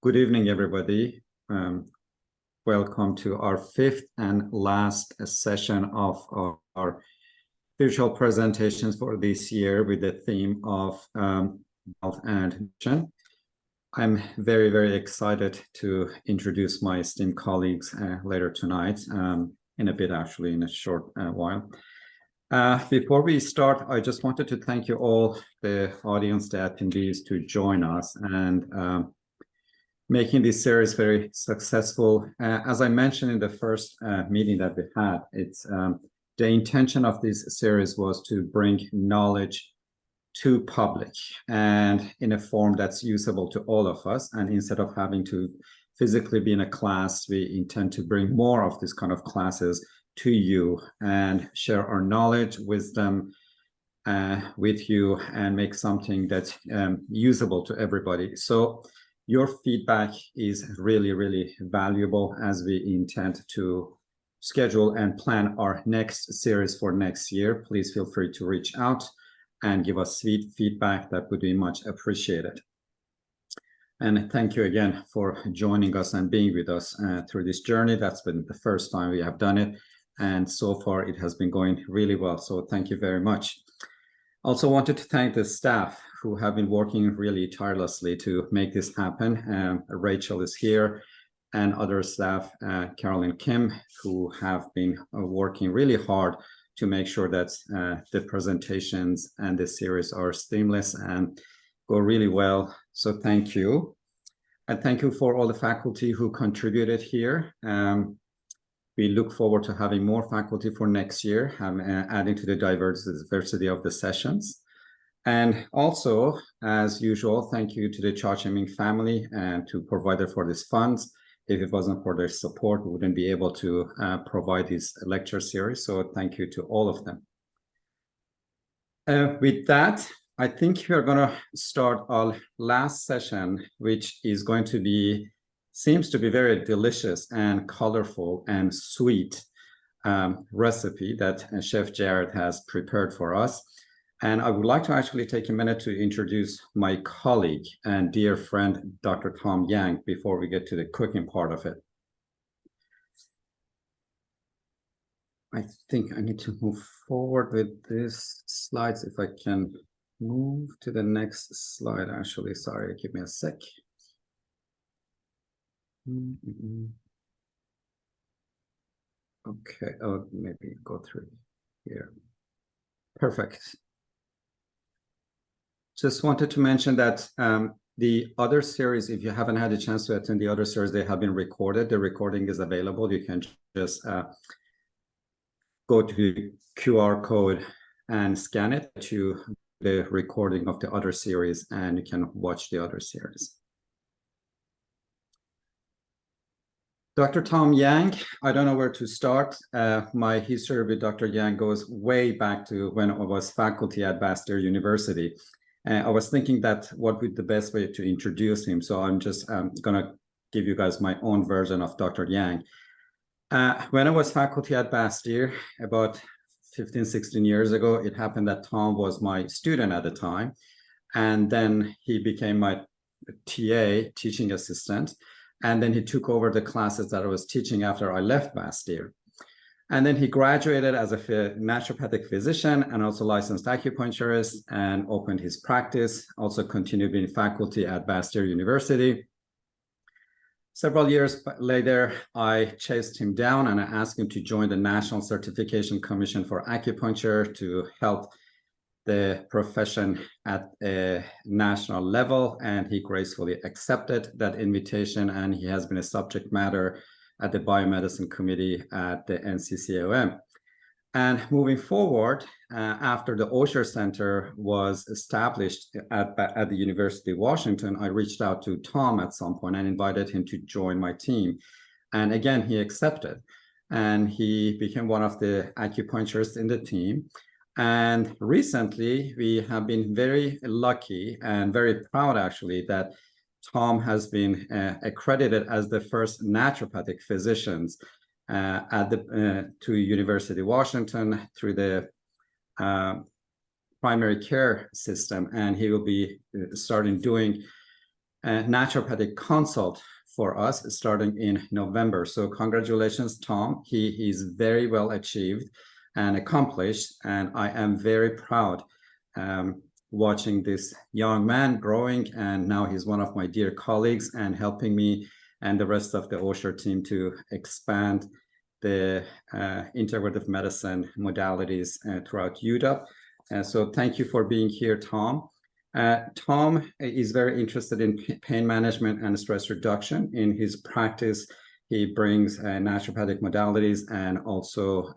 Good evening, everybody. Welcome to our fifth and last session of our virtual presentations for this year with the theme of health and nutrition. I'm very, very excited to introduce my esteemed colleagues later tonight, in a bit, actually, in a short while. Before we start, I just wanted to thank you all, the audience, the attendees, to join us and making this series very successful. As I mentioned in the first meeting that we had, it's the intention of this series was to bring knowledge to public and in a form that's usable to all of us. And instead of having to physically be in a class, we intend to bring more of this kind of classes to you and share our knowledge, wisdom with you and make something that's usable to everybody. So your feedback is really, really valuable as we intend to schedule and plan our next series for next year. Please feel free to reach out and give us sweet feedback. That would be much appreciated. And thank you again for joining us and being with us through this journey. That's been the first time we have done it. And so far it has been going really well. So thank you very much. Also wanted to thank the staff who have been working really tirelessly to make this happen. Rachel is here and other staff, Carol and Kim, who have been working really hard to make sure that the presentations and the series are seamless and go really well. So thank you. And thank you for all the faculty who contributed here. We look forward to having more faculty for next year, adding to the diversity of the sessions. And also, as usual, thank you to the Cha Ching family and to provider for these funds. If it wasn't for their support, we wouldn't be able to provide this lecture series. So thank you to all of them. With that, I think we are going to start our last session, which is going to be, seems to be very delicious and colorful and sweet recipe that Chef Jared has prepared for us. And I would like to actually take a minute to introduce my colleague and dear friend, Dr. Tom Yang, before we get to the cooking part of it. I think I need to move forward with these slides. If I can move to the next slide, actually, sorry, give me a sec. Okay, oh, maybe go through here. Perfect. Just wanted to mention that the other series, if you haven't had a chance to attend the other series, they have been recorded. The recording is available. You can just go to the QR code and scan it to the recording of the other series, and you can watch the other series. Dr. Tom Yang, I don't know where to start. My history with Dr. Yang goes way back to when I was faculty at Bastyr University. I was thinking that what would be the best way to introduce him. So I'm just gonna give you guys my own version of Dr. Yang. When I was faculty at Bastyr, about 15, 16 years ago, it happened that Tom was my student at the time. And then he became my TA, teaching assistant. And then he took over the classes that I was teaching after I left Bastyr. And then he graduated as a naturopathic physician and also licensed acupuncturist and opened his practice, also continued being faculty at Bastyr University. Several years later, I chased him down and I asked him to join the National Certification Commission for Acupuncture to help the profession at a national level, and he gracefully accepted that invitation, and he has been a subject matter at the Biomedicine Committee at the NCCOM. And moving forward, after the Osher Center was established at the University of Washington, I reached out to Tom at some point and invited him to join my team. And again, he accepted, and he became one of the acupuncturists in the team. And recently, we have been very lucky and very proud, actually, that Tom has been accredited as the first naturopathic physicians to University of Washington through the primary care system. And he will be starting doing naturopathic consult for us starting in November. So congratulations, Tom. He is very well achieved and accomplished, and I am very proud watching this young man growing, and now he's one of my dear colleagues and helping me and the rest of the Osher team to expand the integrative medicine modalities throughout UW. So thank you for being here, Tom. Tom is very interested in pain management and stress reduction. In his practice, he brings naturopathic modalities and also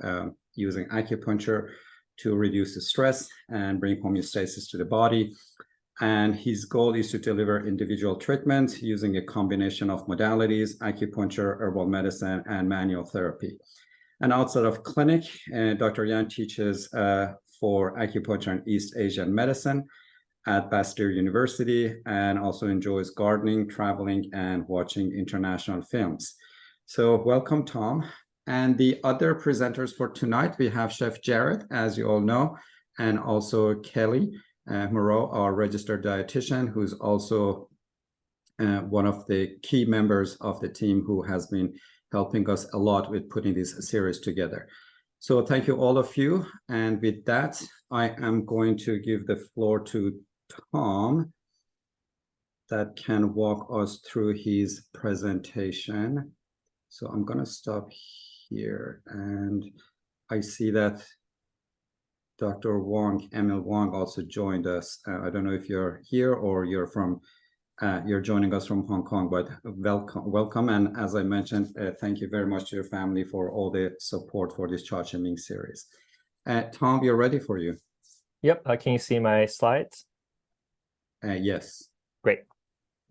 using acupuncture to reduce the stress and bring homeostasis to the body. And his goal is to deliver individual treatment using a combination of modalities, acupuncture, herbal medicine, and manual therapy. And outside of clinic, Dr. Yan teaches for acupuncture and East Asian medicine at Bastyr University, and also enjoys gardening, traveling, and watching international films. So welcome, Tom. And the other presenters for tonight, we have Chef Jared, as you all know, and also Kelly Moreau, our registered dietitian, who's also one of the key members of the team who has been helping us a lot with putting this series together. So thank you, all of you. And with that, I am going to give the floor to Tom that can walk us through his presentation. So I'm going to stop here, and I see that Dr. Wong, Emil Wong, also joined us. I don't know if you're here or you're joining us from Hong Kong, but welcome. And as I mentioned, thank you very much to your family for all the support for this Cha Ching series. Tom, we're ready for you. Yep. Can you see my slides? Yes. Great.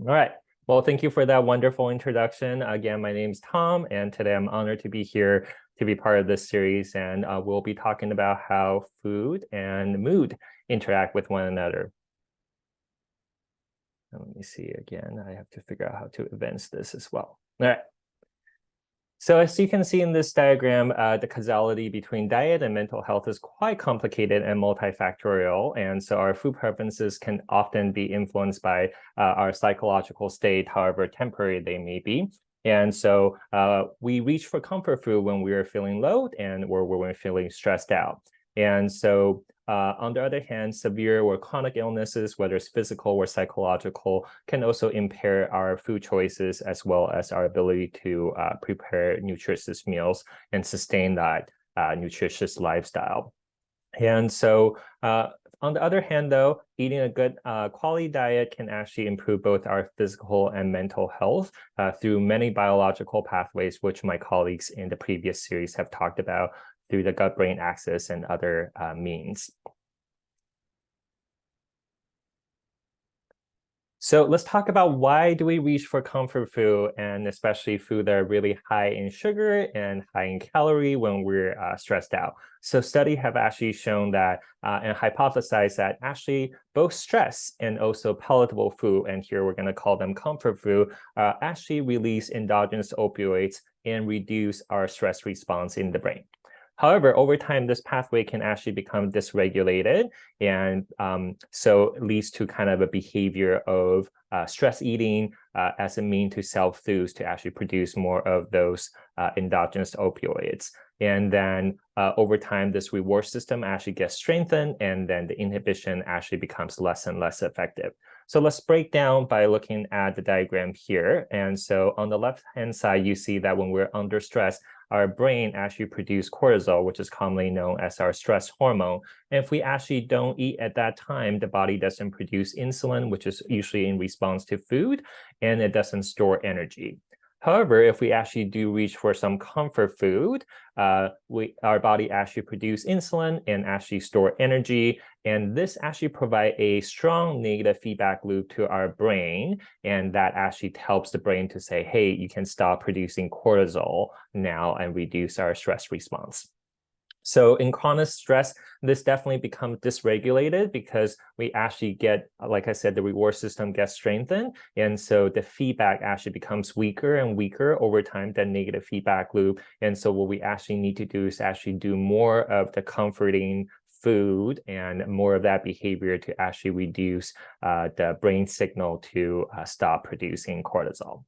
All right. Well, thank you for that wonderful introduction. Again, my name is Tom, and today I'm honored to be here to be part of this series, and we'll be talking about how food and mood interact with one another. Let me see again. I have to figure out how to advance this as well. All right. So as you can see in this diagram, the causality between diet and mental health is quite complicated and multifactorial. And so our food preferences can often be influenced by our psychological state, however temporary they may be. And so we reach for comfort food when we are feeling low and or when we're feeling stressed out. And so on the other hand, severe or chronic illnesses, whether it's physical or psychological, can also impair our food choices as well as our ability to prepare nutritious meals and sustain that nutritious lifestyle. And so on the other hand, though, eating a good quality diet can actually improve both our physical and mental health through many biological pathways, which my colleagues in the previous series have talked about through the gut-brain axis and other means. So let's talk about why do we reach for comfort food, and especially food that are really high in sugar and high in calorie when we're stressed out. So studies have actually shown that and hypothesized that actually both stress and also palatable food, and here we're going to call them comfort food, actually release endogenous opioids and reduce our stress response in the brain. However, over time, this pathway can actually become dysregulated, and so it leads to kind of a behavior of stress eating as a mean to self-soothe to actually produce more of those endogenous opioids. And then over time, this reward system actually gets strengthened, and then the inhibition actually becomes less and less effective. So let's break down by looking at the diagram here. And so on the left-hand side, you see that when we're under stress, our brain actually produces cortisol, which is commonly known as our stress hormone. And if we actually don't eat at that time, the body doesn't produce insulin, which is usually in response to food, and it doesn't store energy. However, if we actually do reach for some comfort food, our body actually produces insulin and actually store energy. And this actually provides a strong negative feedback loop to our brain. And that actually helps the brain to say, hey, you can stop producing cortisol now and reduce our stress response. So in chronic stress, this definitely becomes dysregulated because we actually get, like I said, the reward system gets strengthened. And so the feedback actually becomes weaker and weaker over time, that negative feedback loop. And so what we actually need to do is actually do more of the comforting food and more of that behavior to actually reduce the brain signal to stop producing cortisol.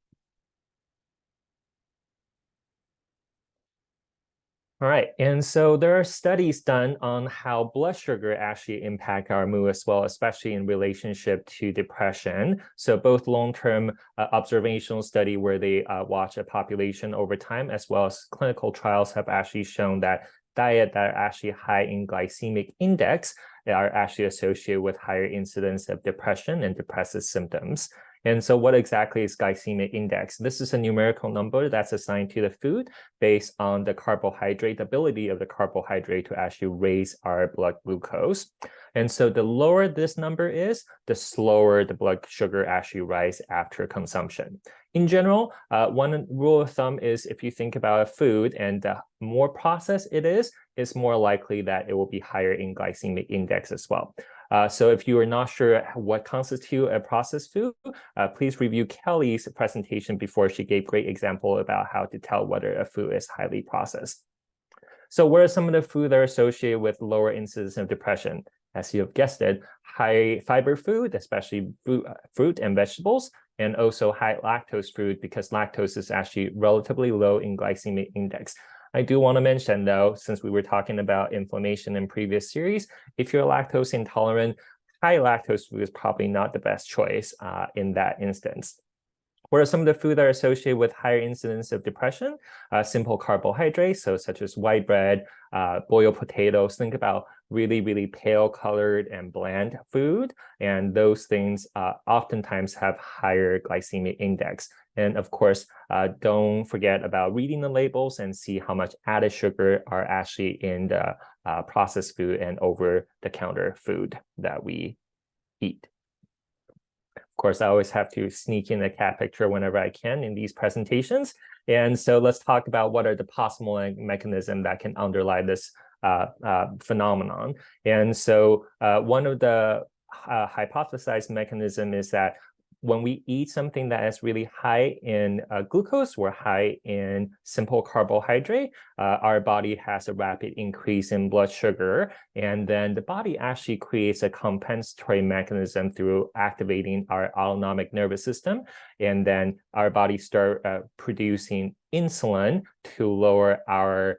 All right, and so there are studies done on how blood sugar actually impact our mood as well, especially in relationship to depression. So both long-term observational study where they watch a population over time, as well as clinical trials have actually shown that diet that are actually high in glycemic index are actually associated with higher incidence of depression and depressive symptoms. And so what exactly is glycemic index? This is a numerical number that's assigned to the food based on the carbohydrate, the ability of the carbohydrate to actually raise our blood glucose. And so the lower this number is, the slower the blood sugar actually rise after consumption. In general, one rule of thumb is if you think about a food and the more processed it is, it's more likely that it will be higher in glycemic index as well. So if you are not sure what constitutes a processed food, please review Kelly's presentation before. She gave great example about how to tell whether a food is highly processed. So what are some of the foods that are associated with lower incidence of depression? As you have guessed it, high fiber food, especially fruit and vegetables, and also high lactose food, because lactose is actually relatively low in glycemic index. I do want to mention, though, since we were talking about inflammation in previous series, if you're lactose intolerant, high lactose food is probably not the best choice in that instance. What are some of the foods that are associated with higher incidence of depression? Simple carbohydrates, so such as white bread, boiled potatoes. Think about really, really pale colored and bland food. And those things oftentimes have higher glycemic index. And of course, don't forget about reading the labels and see how much added sugar are actually in the processed food and over-the-counter food that we eat. Of course, I always have to sneak in a cat picture whenever I can in these presentations. And so let's talk about what are the possible mechanisms that can underlie this phenomenon. And so one of the hypothesized mechanism is that when we eat something that is really high in glucose or high in simple carbohydrate, our body has a rapid increase in blood sugar. And then the body actually creates a compensatory mechanism through activating our autonomic nervous system. And then our body start producing insulin to lower our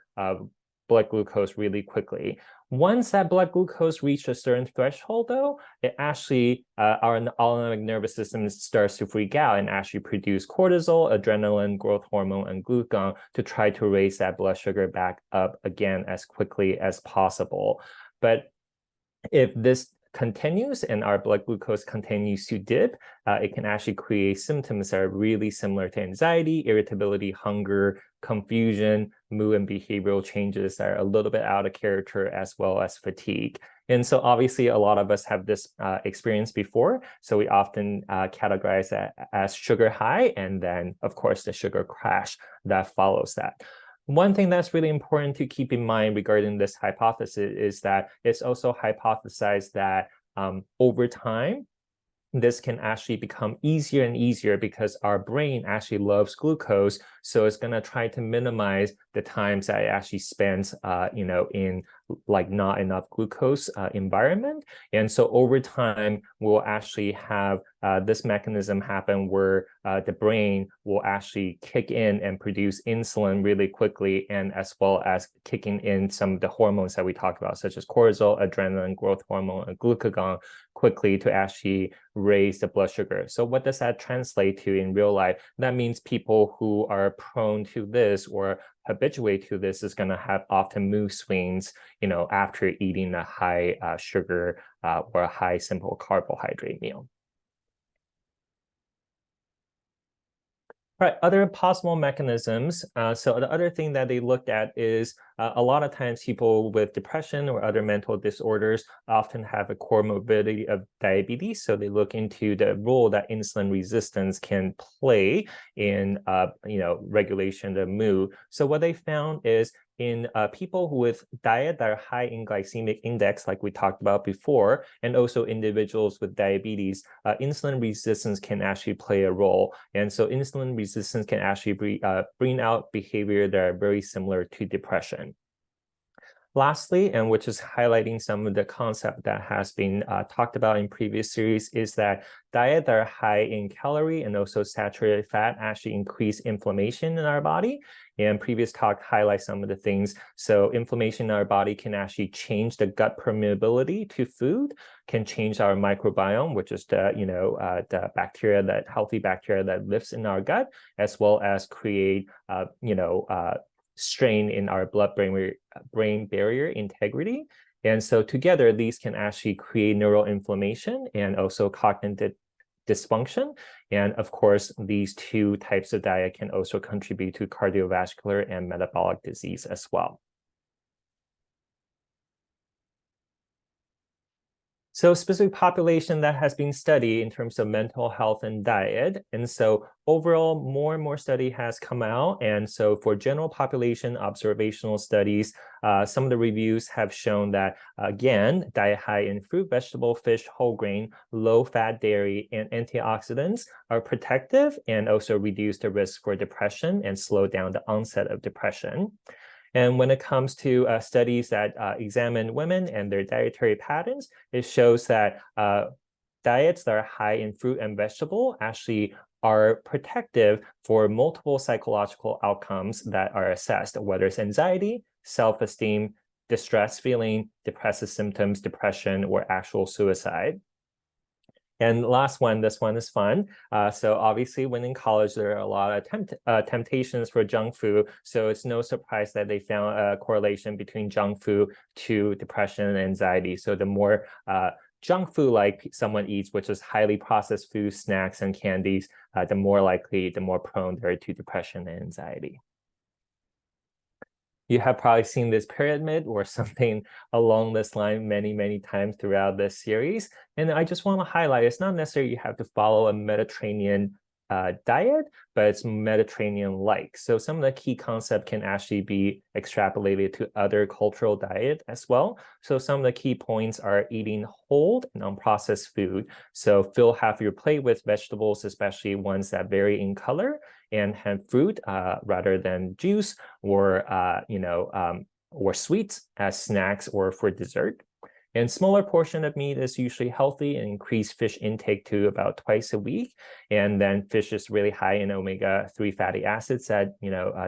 blood glucose really quickly. Once that blood glucose reaches a certain threshold, though, it actually, our autonomic nervous system starts to freak out and actually produce cortisol, adrenaline, growth hormone, and glucagon to try to raise that blood sugar back up again as quickly as possible. But if this continues and our blood glucose continues to dip, it can actually create symptoms that are really similar to anxiety, irritability, hunger, confusion, mood and behavioral changes that are a little bit out of character, as well as fatigue. And so obviously a lot of us have this experience before, so we often categorize that as sugar high, and then of course the sugar crash that follows that. One thing that's really important to keep in mind regarding this hypothesis is that it's also hypothesized that over time, this can actually become easier and easier because our brain actually loves glucose. So it's going to try to minimize the times that it actually spends, in like not enough glucose environment. And so over time, we'll actually have this mechanism happen where the brain will actually kick in and produce insulin really quickly, and as well as kicking in some of the hormones that we talked about, such as cortisol, adrenaline, growth hormone, and glucagon quickly to actually raise the blood sugar. So what does that translate to in real life? That means people who are prone to this or habituate to this is going to have often mood swings, after eating a high sugar or a high simple carbohydrate meal. All right, other possible mechanisms. So the other thing that they looked at is a lot of times people with depression or other mental disorders often have a comorbidity of diabetes. So they look into the role that insulin resistance can play in, regulation of mood. So what they found is in people with diet that are high in glycemic index, like we talked about before, and also individuals with diabetes, insulin resistance can actually play a role. And so insulin resistance can actually bring out behavior that are very similar to depression. Lastly, and which is highlighting some of the concept that has been talked about in previous series, is that diets that are high in calorie and also saturated fat actually increase inflammation in our body. And previous talk highlights some of the things. So inflammation in our body can actually change the gut permeability to food, can change our microbiome, which is the bacteria, that healthy bacteria that lives in our gut, as well as create strain in our blood-brain barrier integrity. And so together, these can actually create neural inflammation and also cognitive dysfunction. And of course, these two types of diet can also contribute to cardiovascular and metabolic disease as well. So specific population that has been studied in terms of mental health and diet. And so overall, more and more study has come out. And so for general population observational studies, some of the reviews have shown that, again, diet high in fruit, vegetable, fish, whole grain, low-fat dairy, and antioxidants are protective and also reduce the risk for depression and slow down the onset of depression. And when it comes to studies that examine women and their dietary patterns, it shows that diets that are high in fruit and vegetable actually are protective for multiple psychological outcomes that are assessed, whether it's anxiety, self-esteem, distress feeling, depressive symptoms, depression, or actual suicide. And last one, this one is fun. So obviously when in college, there are a lot of temptations for junk food. So it's no surprise that they found a correlation between junk food to depression and anxiety. So the more junk food like someone eats, which is highly processed food, snacks, and candies, the more prone they're to depression and anxiety. You have probably seen this pyramid or something along this line many, many times throughout this series. And I just want to highlight, it's not necessarily you have to follow a Mediterranean diet, but it's Mediterranean-like. So some of the key concepts can actually be extrapolated to other cultural diet as well. So some of the key points are eating whole and unprocessed food. So fill half your plate with vegetables, especially ones that vary in color, and have fruit rather than juice or sweets as snacks or for dessert. And smaller portion of meat is usually healthy, and increase fish intake to about twice a week. And then fish is really high in omega-3 fatty acids that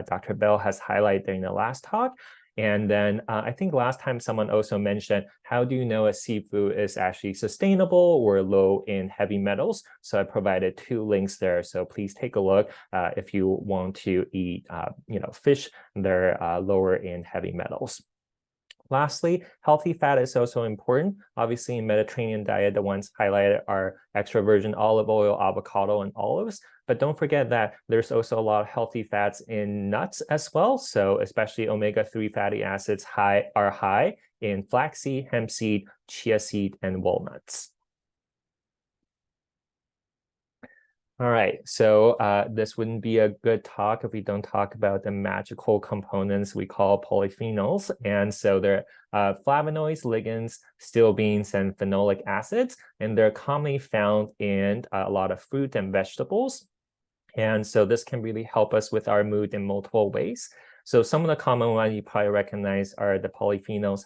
Dr. Bell has highlighted during the last talk. And then I think last time someone also mentioned, how do you know a seafood is actually sustainable or low in heavy metals? So I provided 2 links there. So please take a look if you want to eat fish that are lower in heavy metals. Lastly, healthy fat is also important. Obviously, in Mediterranean diet, the ones highlighted are extra virgin olive oil, avocado, and olives. But don't forget that there's also a lot of healthy fats in nuts as well. So especially omega-3 fatty acids are high in flaxseed, hemp seed, chia seed, and walnuts. All right, so this wouldn't be a good talk if we don't talk about the magical components we call polyphenols. And so they're flavonoids, ligands, stilbenes, and phenolic acids, and they're commonly found in a lot of fruit and vegetables. And so this can really help us with our mood in multiple ways. So some of the common ones you probably recognize are the polyphenols,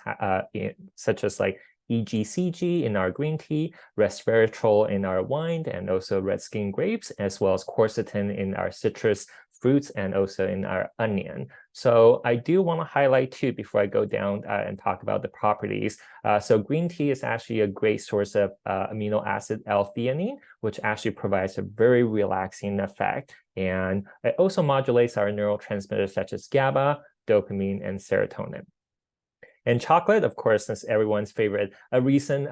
such as like EGCG in our green tea, resveratrol in our wine, and also red skin grapes, as well as quercetin in our citrus fruits and also in our onion. So I do want to highlight too, before I go down and talk about the properties. So green tea is actually a great source of amino acid L-theanine, which actually provides a very relaxing effect. And it also modulates our neurotransmitters such as GABA, dopamine, and serotonin. And chocolate, of course, is everyone's favorite. A recent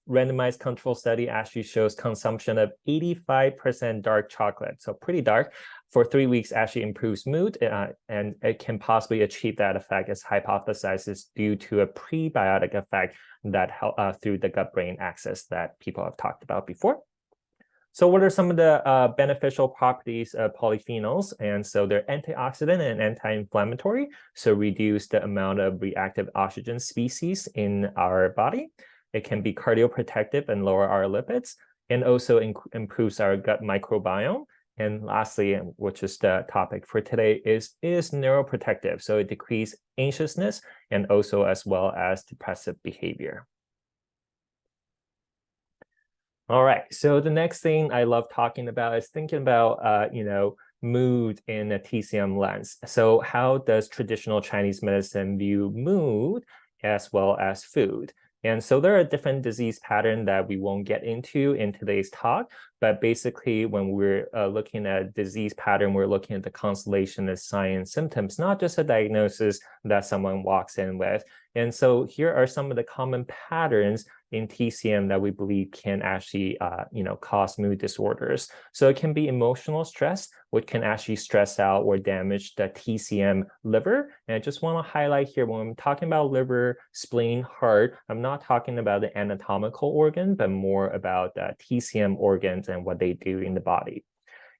randomized control study actually shows consumption of 85% dark chocolate, so pretty dark, for 3 weeks actually improves mood, and it can possibly achieve that effect as hypothesized is due to a prebiotic effect that through the gut-brain axis that people have talked about before. So what are some of the beneficial properties of polyphenols? And so they're antioxidant and anti-inflammatory, so reduce the amount of reactive oxygen species in our body. It can be cardioprotective and lower our lipids, and also improves our gut microbiome. And lastly, which is the topic for today, is neuroprotective. So it decreases anxiousness and also as well as depressive behavior. All right, so the next thing I love talking about is thinking about, mood in a TCM lens. So how does traditional Chinese medicine view mood as well as food? And so there are different disease patterns that we won't get into in today's talk, but basically when we're looking at disease pattern, we're looking at the constellation of signs and symptoms, not just a diagnosis that someone walks in with. And so here are some of the common patterns in TCM that we believe can actually, cause mood disorders. So it can be emotional stress, which can actually stress out or damage the TCM liver. And I just want to highlight here, when I'm talking about liver, spleen, heart, I'm not talking about the anatomical organ, but more about the TCM organs and what they do in the body.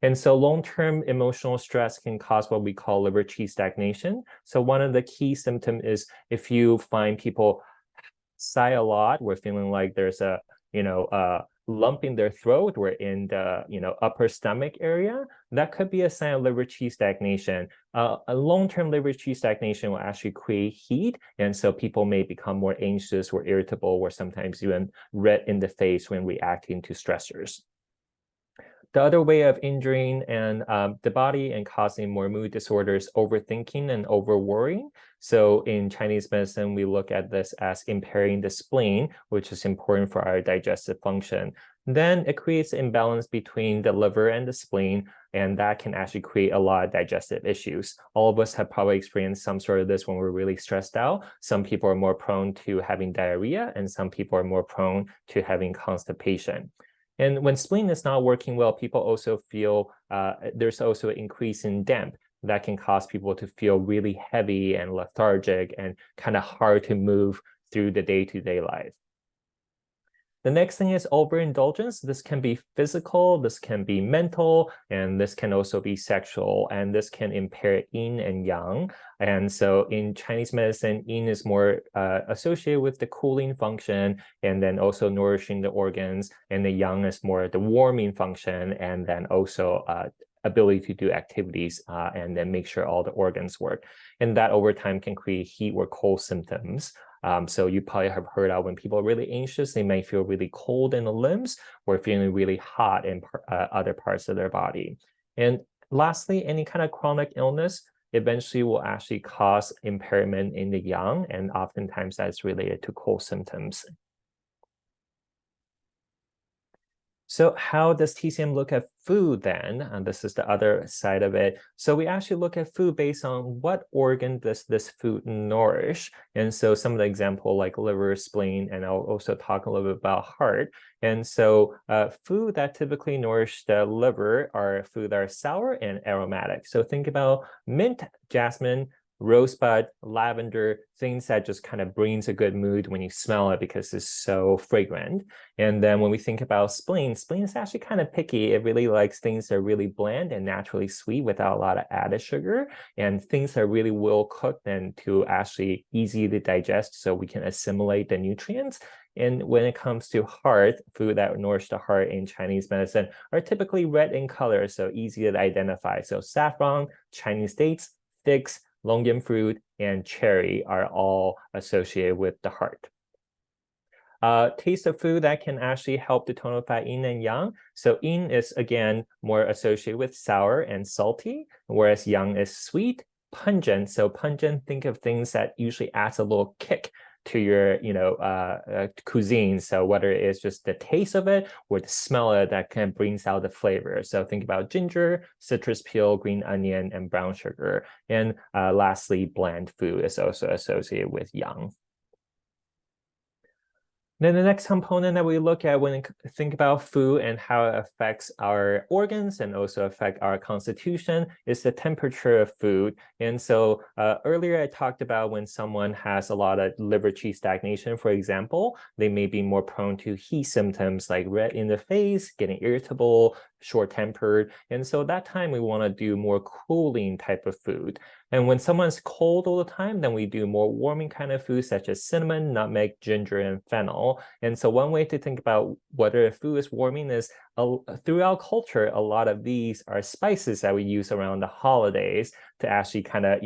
And so long-term emotional stress can cause what we call liver qi stagnation. So one of the key symptoms is if you find people sigh a lot, we're feeling like there's a lump in their throat or in the upper stomach area, that could be a sign of liver qi stagnation. A long-term liver qi stagnation will actually create heat, and so people may become more anxious or irritable, or sometimes even red in the face when reacting to stressors. The other way of injuring and the body and causing more mood disorders, overthinking and overworrying. So in Chinese medicine, we look at this as impairing the spleen, which is important for our digestive function. Then it creates imbalance between the liver and the spleen, and that can actually create a lot of digestive issues. All of us have probably experienced some sort of this when we're really stressed out. Some people are more prone to having diarrhea, and some people are more prone to having constipation. And when spleen is not working well, people also feel there's also an increase in damp that can cause people to feel really heavy and lethargic and kind of hard to move through the day-to-day life. The next thing is overindulgence. This can be physical, this can be mental, and this can also be sexual, and this can impair yin and yang. And so in Chinese medicine, yin is more associated with the cooling function and then also nourishing the organs, and the yang is more the warming function and then also ability to do activities and then make sure all the organs work. And that over time can create heat or cold symptoms. So you probably have heard of when people are really anxious, they may feel really cold in the limbs or feeling really hot in other parts of their body. And lastly, any kind of chronic illness eventually will actually cause impairment in the yang, and oftentimes that's related to cold symptoms. So how does TCM look at food then? And this is the other side of it. So we actually look at food based on what organ does this food nourish. And so some of the example like liver, spleen, and I'll also talk a little bit about heart. And so food that typically nourish the liver are food that are sour and aromatic. So think about mint, jasmine, rosebud, lavender, things that just kind of brings a good mood when you smell it because it's so fragrant. And then when we think about spleen, spleen is actually kind of picky. It really likes things that are really bland and naturally sweet without a lot of added sugar, and things that are really well cooked and to actually easy to digest so we can assimilate the nutrients. And when it comes to heart, food that nourish the heart in Chinese medicine are typically red in color, so easy to identify. So saffron, Chinese dates, figs, longan fruit, and cherry are all associated with the heart. Taste of food that can actually help to tonify yin and yang. So yin is, again, more associated with sour and salty, whereas yang is sweet, pungent. So pungent, think of things that usually adds a little kick to your cuisine. So whether it is just the taste of it or the smell of it that kind of brings out the flavor. So think about ginger, citrus peel, green onion, and brown sugar. And lastly, bland food is also associated with yang. Then the next component that we look at when we think about food and how it affects our organs and also affect our constitution is the temperature of food. And so earlier I talked about when someone has a lot of liver qi stagnation, for example, they may be more prone to heat symptoms like red in the face, getting irritable, short-tempered. And so that time we want to do more cooling type of food. And when someone's cold all the time, then we do more warming kind of foods such as cinnamon, nutmeg, ginger, and fennel. And so one way to think about whether a food is warming is throughout culture, a lot of these are spices that we use around the holidays to actually kind of,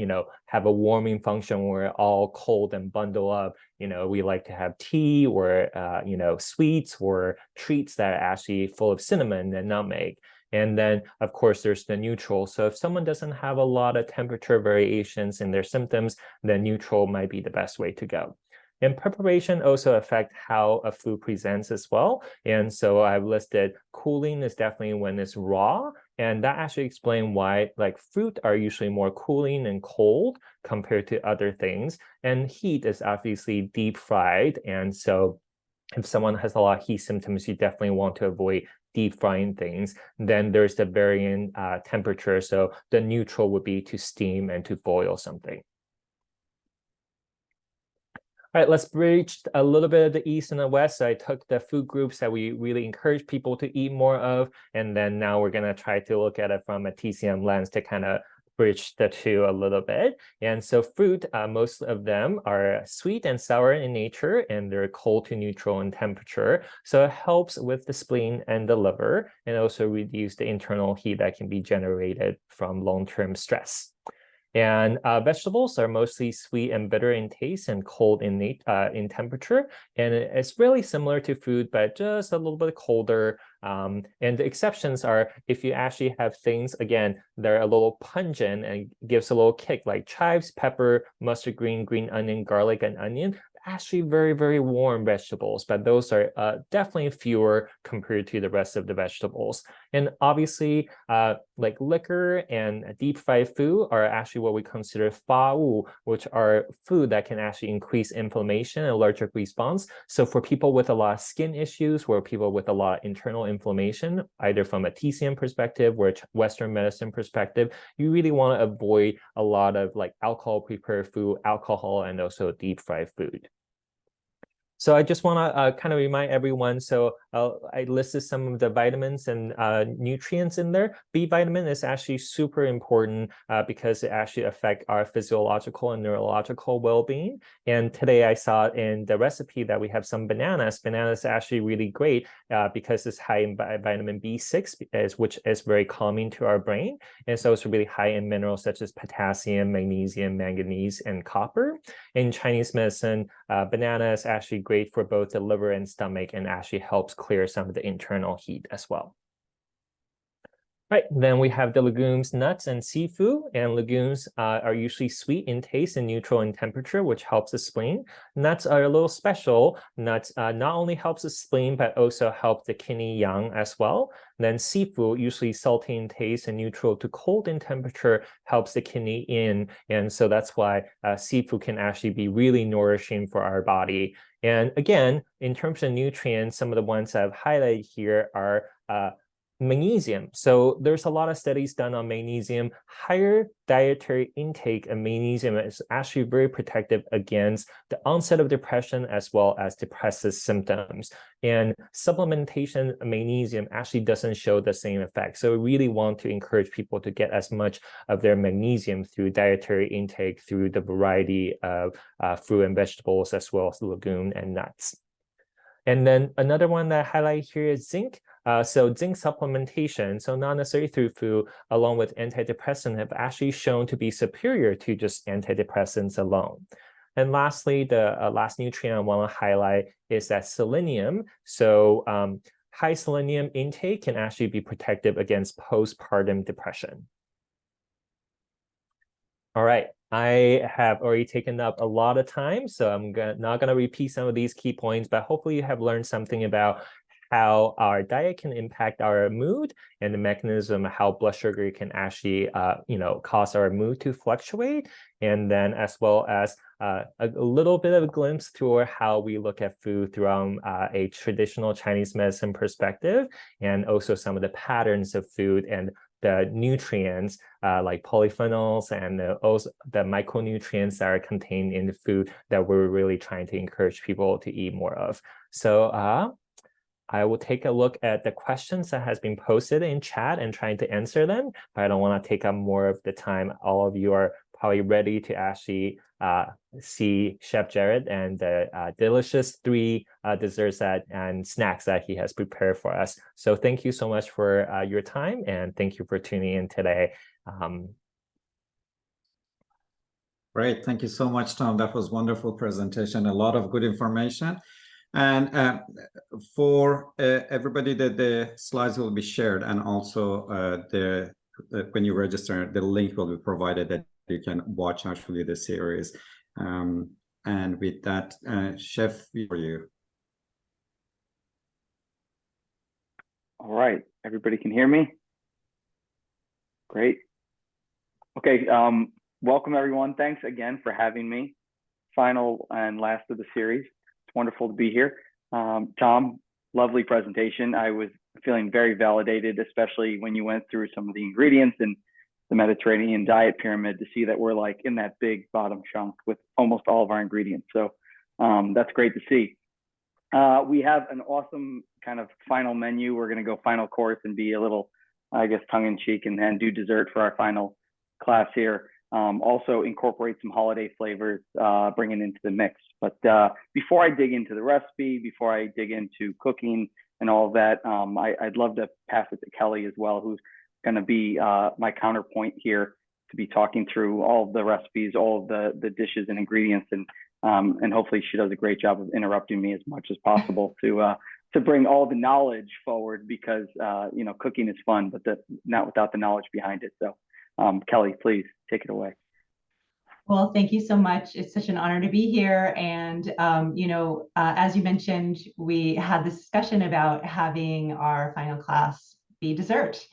have a warming function where we're all cold and bundle up. We like to have tea or, sweets or treats that are actually full of cinnamon and nutmeg. And then, of course, there's the neutral. So if someone doesn't have a lot of temperature variations in their symptoms, then neutral might be the best way to go. And preparation also affect how a food presents as well. And so I've listed cooling is definitely when it's raw. And that actually explains why like fruit are usually more cooling and cold compared to other things. And heat is obviously deep fried. And so if someone has a lot of heat symptoms, you definitely want to avoid deep frying things. Then there's the varying temperature. So the neutral would be to steam and to boil something. All right, let's bridge a little bit of the East and the West. So I took the food groups that we really encourage people to eat more of. And then now we're going to try to look at it from a TCM lens to kind of bridge the two a little bit. And so fruit, most of them are sweet and sour in nature, and they're cold to neutral in temperature. So it helps with the spleen and the liver, and also reduce the internal heat that can be generated from long-term stress. And vegetables are mostly sweet and bitter in taste and cold in temperature. And it's really similar to food, but just a little bit colder. And the exceptions are if you actually have things, again, they're a little pungent and gives a little kick, like chives, pepper, mustard green, green onion, garlic, and onion. Actually very, very warm vegetables, but those are definitely fewer compared to the rest of the vegetables. And obviously, like liquor and deep fried food are actually what we consider fa wu, which are food that can actually increase inflammation and allergic response. So for people with a lot of skin issues, or people with a lot of internal inflammation, either from a TCM perspective or Western medicine perspective, you really want to avoid a lot of like alcohol prepared food, alcohol, and also deep fried food. So I just want to kind of remind everyone, so I listed some of the vitamins and nutrients in there. B vitamin is actually super important because it actually affects our physiological and neurological well-being. And today I saw in the recipe that we have some bananas. Bananas are actually really great because it's high in vitamin B6, which is very calming to our brain. And so it's really high in minerals such as potassium, magnesium, manganese, and copper. In Chinese medicine, banana is actually great for both the liver and stomach and actually helps clear some of the internal heat as well. Right, then we have the legumes, nuts, and seafood. And legumes are usually sweet in taste and neutral in temperature, which helps the spleen. Nuts are a little special. Nuts not only helps the spleen, but also help the kidney yang as well. Then seafood, usually salty in taste and neutral to cold in temperature, helps the kidney in. And so that's why seafood can actually be really nourishing for our body. And again, in terms of nutrients, some of the ones I've highlighted here are magnesium. So there's a lot of studies done on magnesium. Higher dietary intake of magnesium is actually very protective against the onset of depression as well as depressive symptoms. And supplementation of magnesium actually doesn't show the same effect. So we really want to encourage people to get as much of their magnesium through dietary intake through the variety of fruit and vegetables as well as legume and nuts. And then another one that I highlight here is zinc. So zinc supplementation, so not necessarily through food, along with antidepressants, have actually shown to be superior to just antidepressants alone. And lastly, the last nutrient I want to highlight is that selenium. So high selenium intake can actually be protective against postpartum depression. All right, I have already taken up a lot of time, so I'm not going to repeat some of these key points, but hopefully you have learned something about how our diet can impact our mood and the mechanism of how blood sugar can actually, cause our mood to fluctuate. And then as well as a little bit of a glimpse toward how we look at food from a traditional Chinese medicine perspective, and also some of the patterns of food and the nutrients like polyphenols and the micronutrients that are contained in the food that we're really trying to encourage people to eat more of. So I will take a look at the questions that has been posted in chat and trying to answer them, but I don't want to take up more of the time. All of you are probably ready to actually see Chef Jared and the delicious 3 desserts and snacks that he has prepared for us. So thank you so much for your time, and thank you for tuning in today. Great. Thank you so much, Tom. That was wonderful presentation, a lot of good information. And for everybody, that the slides will be shared, and also when you register, the link will be provided that you can watch actually the series. And with that, Chef, for you. All right, everybody can hear me? Great. Okay, welcome everyone. Thanks again for having me. Final and last of the series. It's wonderful to be here. Tom, lovely presentation. I was feeling very validated, especially when you went through some of the ingredients and the Mediterranean diet pyramid, to see that we're like in that big bottom chunk with almost all of our ingredients. So that's great to see. We have an awesome kind of final menu. We're going to go final course and be a little, I guess, tongue-in-cheek and do dessert for our final class here. Also incorporate some holiday flavors, bringing into the mix. But before I dig into the recipe, before I dig into cooking and all of that, I'd love to pass it to Kelly as well, who's going to be my counterpoint here, to be talking through all of the recipes, all of the dishes and ingredients, and hopefully she does a great job of interrupting me as much as possible to bring all the knowledge forward, because you know, cooking is fun, but not without the knowledge behind it. So Kelly, please take it away. Well, thank you so much. It's such an honor to be here. And, you know, as you mentioned, we had this discussion about having our final class be dessert.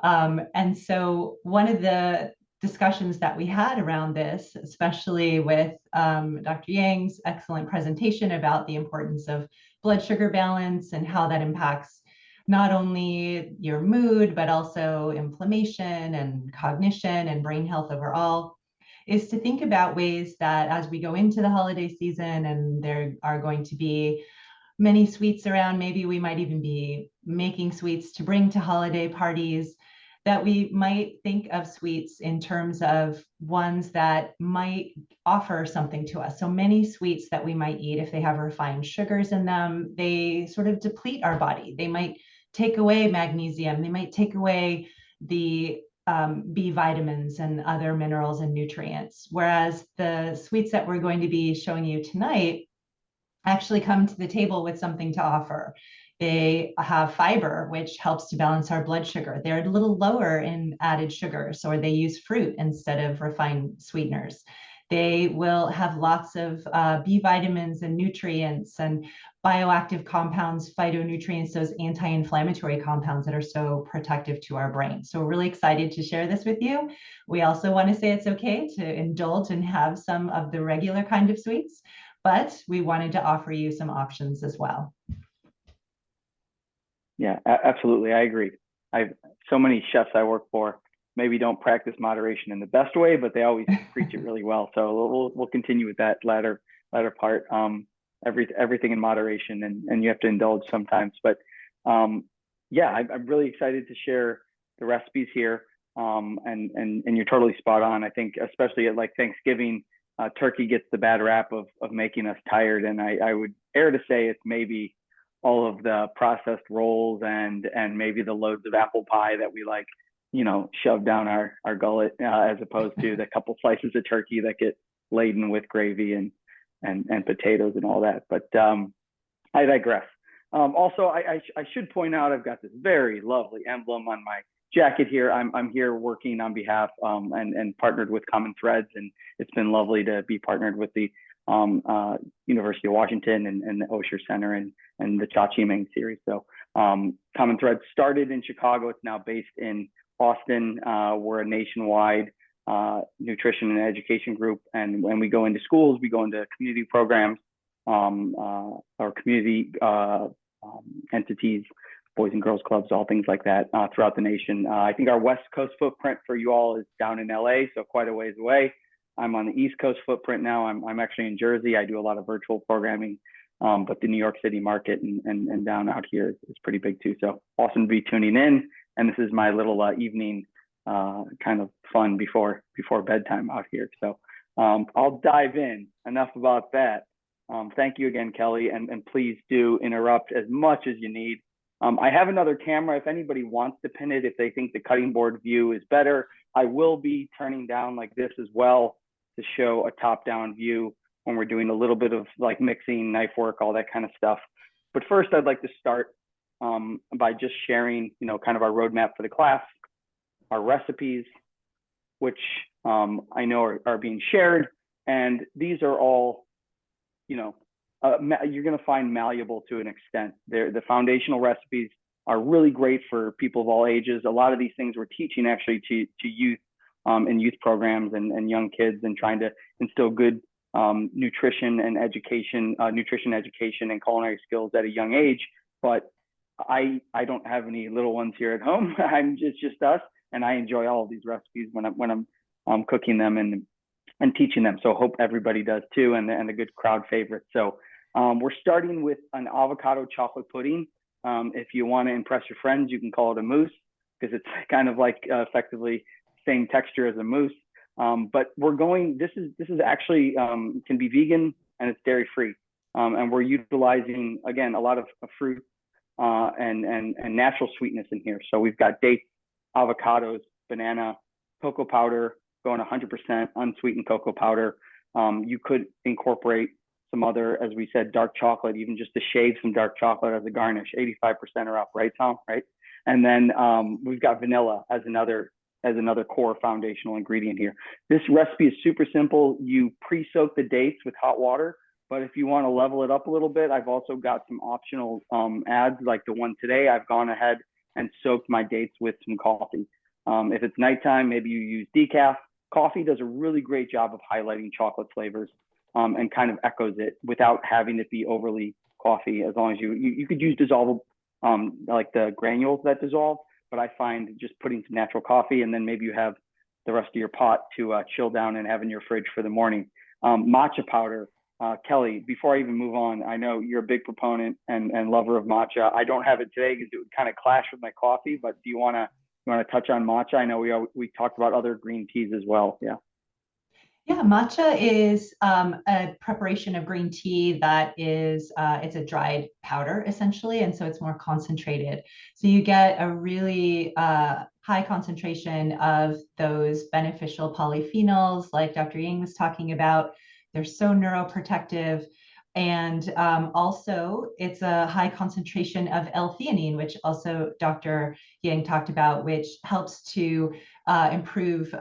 And so one of the discussions that we had around this, especially with Dr. Yang's excellent presentation about the importance of blood sugar balance and how that impacts not only your mood, but also inflammation and cognition and brain health overall, is to think about ways that as we go into the holiday season and there are going to be many sweets around, maybe we might even be making sweets to bring to holiday parties, that we might think of sweets in terms of ones that might offer something to us. So many sweets that we might eat, if they have refined sugars in them, they sort of deplete our body. They might take away magnesium, they might take away the B vitamins and other minerals and nutrients. Whereas the sweets that we're going to be showing you tonight actually come to the table with something to offer. They have fiber, which helps to balance our blood sugar. They're a little lower in added sugars, or they use fruit instead of refined sweeteners. They will have lots of B vitamins and nutrients and bioactive compounds, phytonutrients, those anti-inflammatory compounds that are so protective to our brain. So we're really excited to share this with you. We also want to say it's okay to indulge and have some of the regular kind of sweets, but we wanted to offer you some options as well. Yeah, absolutely. I agree. I've so many chefs I work for maybe don't practice moderation in the best way, but they always preach it really well. So we'll continue with that latter part. Everything in moderation, and you have to indulge sometimes. But yeah, I'm really excited to share the recipes here. And you're totally spot on. I think especially at like Thanksgiving, turkey gets the bad rap of making us tired, and I would err to say it's maybe all of the processed rolls and maybe the loads of apple pie that we like, you know, shove down our gullet, as opposed to the couple slices of turkey that get laden with gravy and potatoes and all that. But I digress. Also, I should point out, I've got this very lovely emblem on my jacket here. I'm here working on behalf and partnered with Common Threads, and it's been lovely to be partnered with the University of Washington and the Osher Center and the Cha Chi Ming series. So Common Threads started in Chicago. It's now based in Austin. We're a nationwide nutrition and education group, and when we go into schools, we go into community programs or community entities, boys and girls clubs, all things like that throughout the nation. I think our West Coast footprint for you all is down in LA, so quite a ways away. I'm on the East Coast footprint now. I'm actually in Jersey. I do a lot of virtual programming, but the New York City market and down out here is pretty big too. So awesome to be tuning in. And this is my little evening kind of fun before bedtime out here. So I'll dive in. Enough about that. Thank you again, Kelly, and please do interrupt as much as you need. I have another camera if anybody wants to pin it, if they think the cutting board view is better. I will be turning down like this as well to show a top-down view when we're doing a little bit of like mixing, knife work, all that kind of stuff. But first, I'd like to start by just sharing, kind of our roadmap for the class, our recipes, which I know are being shared. And these are all, you're going to find malleable to an extent. The foundational recipes are really great for people of all ages. A lot of these things we're teaching actually to youth in youth programs and young kids, and trying to instill good nutrition education and culinary skills at a young age. But I don't have any little ones here at home. I'm just us, and I enjoy all of these recipes when I'm cooking them and teaching them. So hope everybody does too, and a good crowd favorite. So we're starting with an avocado chocolate pudding. If you want to impress your friends, you can call it a mousse, because it's kind of like effectively same texture as a mousse. But this is actually can be vegan, and it's dairy free. And we're utilizing, again, a lot of fruit and natural sweetness in here. So we've got dates, avocados, banana, cocoa powder, going 100% unsweetened cocoa powder. You could incorporate some other, as we said, dark chocolate, even just to shave some dark chocolate as a garnish. 85% are up, right, Tom? Right. And then we've got vanilla as another core foundational ingredient here. This recipe is super simple. You pre-soak the dates with hot water, but if you want to level it up a little bit, I've also got some optional adds, like the one today. I've gone ahead and soaked my dates with some coffee. If it's nighttime, maybe you use decaf. Coffee does a really great job of highlighting chocolate flavors and kind of echoes it without having it be overly coffee. As long as you could use dissolvable, like the granules that dissolve, but I find just putting some natural coffee, and then maybe you have the rest of your pot to chill down and have in your fridge for the morning. Matcha powder. Kelly, before I even move on, I know you're a big proponent and lover of matcha. I don't have it today because it would kind of clash with my coffee, but do you want to touch on matcha? I know we talked about other green teas as well. Yeah. Yeah, matcha is a preparation of green tea that is, it's a dried powder essentially, and so it's more concentrated. So you get a really high concentration of those beneficial polyphenols like Dr. Ying was talking about. They're so neuroprotective. And also it's a high concentration of L-theanine, which also Dr. Yang talked about, which helps to improve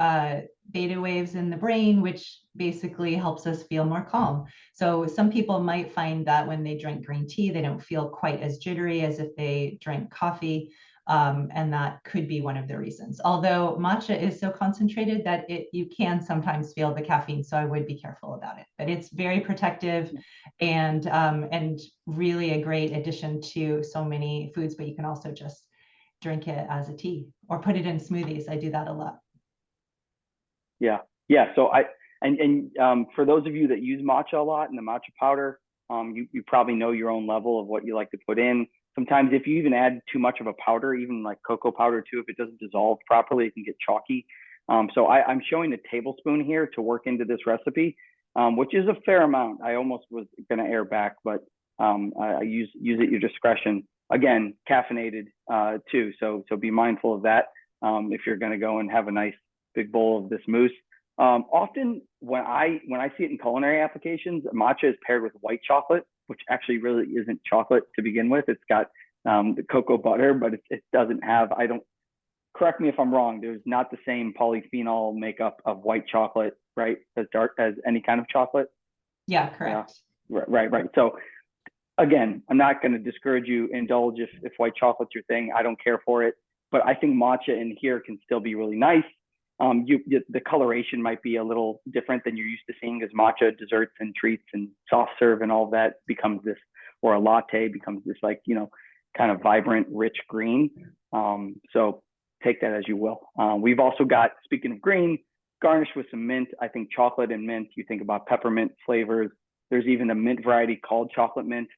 beta waves in the brain, which basically helps us feel more calm. So some people might find that when they drink green tea, they don't feel quite as jittery as if they drank coffee. And that could be one of the reasons. Although matcha is so concentrated that you can sometimes feel the caffeine, so I would be careful about it. But it's very protective and really a great addition to so many foods. But you can also just drink it as a tea or put it in smoothies. I do that a lot. Yeah. So for those of you that use matcha a lot and the matcha powder, you probably know your own level of what you like to put in. Sometimes if you even add too much of a powder, even like cocoa powder too, if it doesn't dissolve properly, it can get chalky. So I'm showing a tablespoon here to work into this recipe, which is a fair amount. I almost was going to air back, but I use it at your discretion. Again, caffeinated too, so be mindful of that if you're going to go and have a nice big bowl of this mousse. Often when I see it in culinary applications, matcha is paired with white chocolate, which actually really isn't chocolate to begin with. It's got the cocoa butter, but it doesn't have, correct me if I'm wrong, there's not the same polyphenol makeup of white chocolate, right, as dark as any kind of chocolate? Yeah, correct. Yeah. Right. So again, I'm not going to discourage you, indulge if white chocolate's your thing. I don't care for it, but I think matcha in here can still be really nice. The coloration might be a little different than you're used to seeing, as matcha desserts and treats and soft serve and all that becomes this, or a latte becomes this like, kind of vibrant, rich green. So take that as you will. We've also got, speaking of green, garnished with some mint. I think chocolate and mint, you think about peppermint flavors. There's even a mint variety called chocolate mint.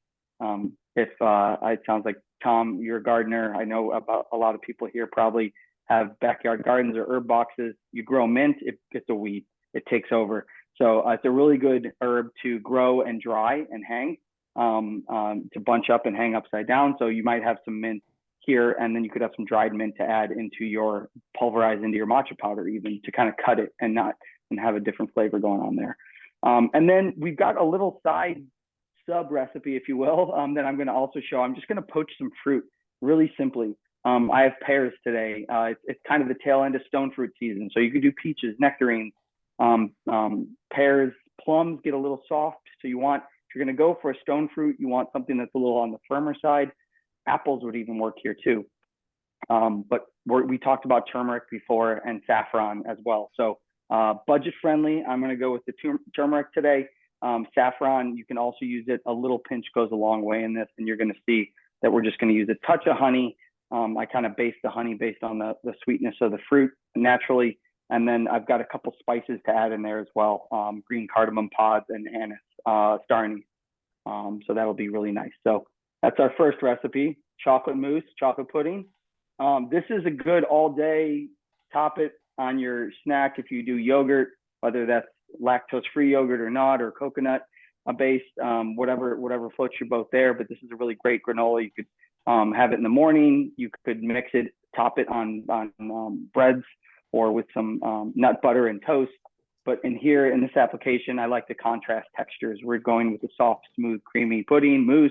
It sounds like, Tom, you're a gardener. I know about a lot of people here probably have backyard gardens or herb boxes, you grow mint, it's a weed. It takes over. So it's a really good herb to grow and dry and hang, to bunch up and hang upside down. So you might have some mint here, and then you could have some dried mint to add into your pulverized into your matcha powder, even to kind of cut it and have a different flavor going on there. And then we've got a little side sub recipe, if you will, that I'm going to also show. I'm just going to poach some fruit really simply. I have pears today. It's kind of the tail end of stone fruit season. So you could do peaches, nectarines, pears, plums get a little soft. So if you're going to go for a stone fruit, you want something that's a little on the firmer side. Apples would even work here too. But we talked about turmeric before and saffron as well. So budget friendly, I'm going to go with the turmeric today. Saffron, you can also use it. A little pinch goes a long way in this, and you're going to see that we're just going to use a touch of honey. I kind of base the honey based on the sweetness of the fruit naturally. And then I've got a couple spices to add in there as well. Green cardamom pods and anise, star anise. So that'll be really nice. So that's our first recipe, chocolate mousse, chocolate pudding. This is a good all day, top it on your snack if you do yogurt, whether that's lactose-free yogurt or not, or coconut based, whatever floats your boat there. But this is a really great granola. You could have it in the morning. You could mix it, top it on breads or with some nut butter and toast. But in this application, I like the contrast textures. We're going with the soft, smooth, creamy pudding mousse.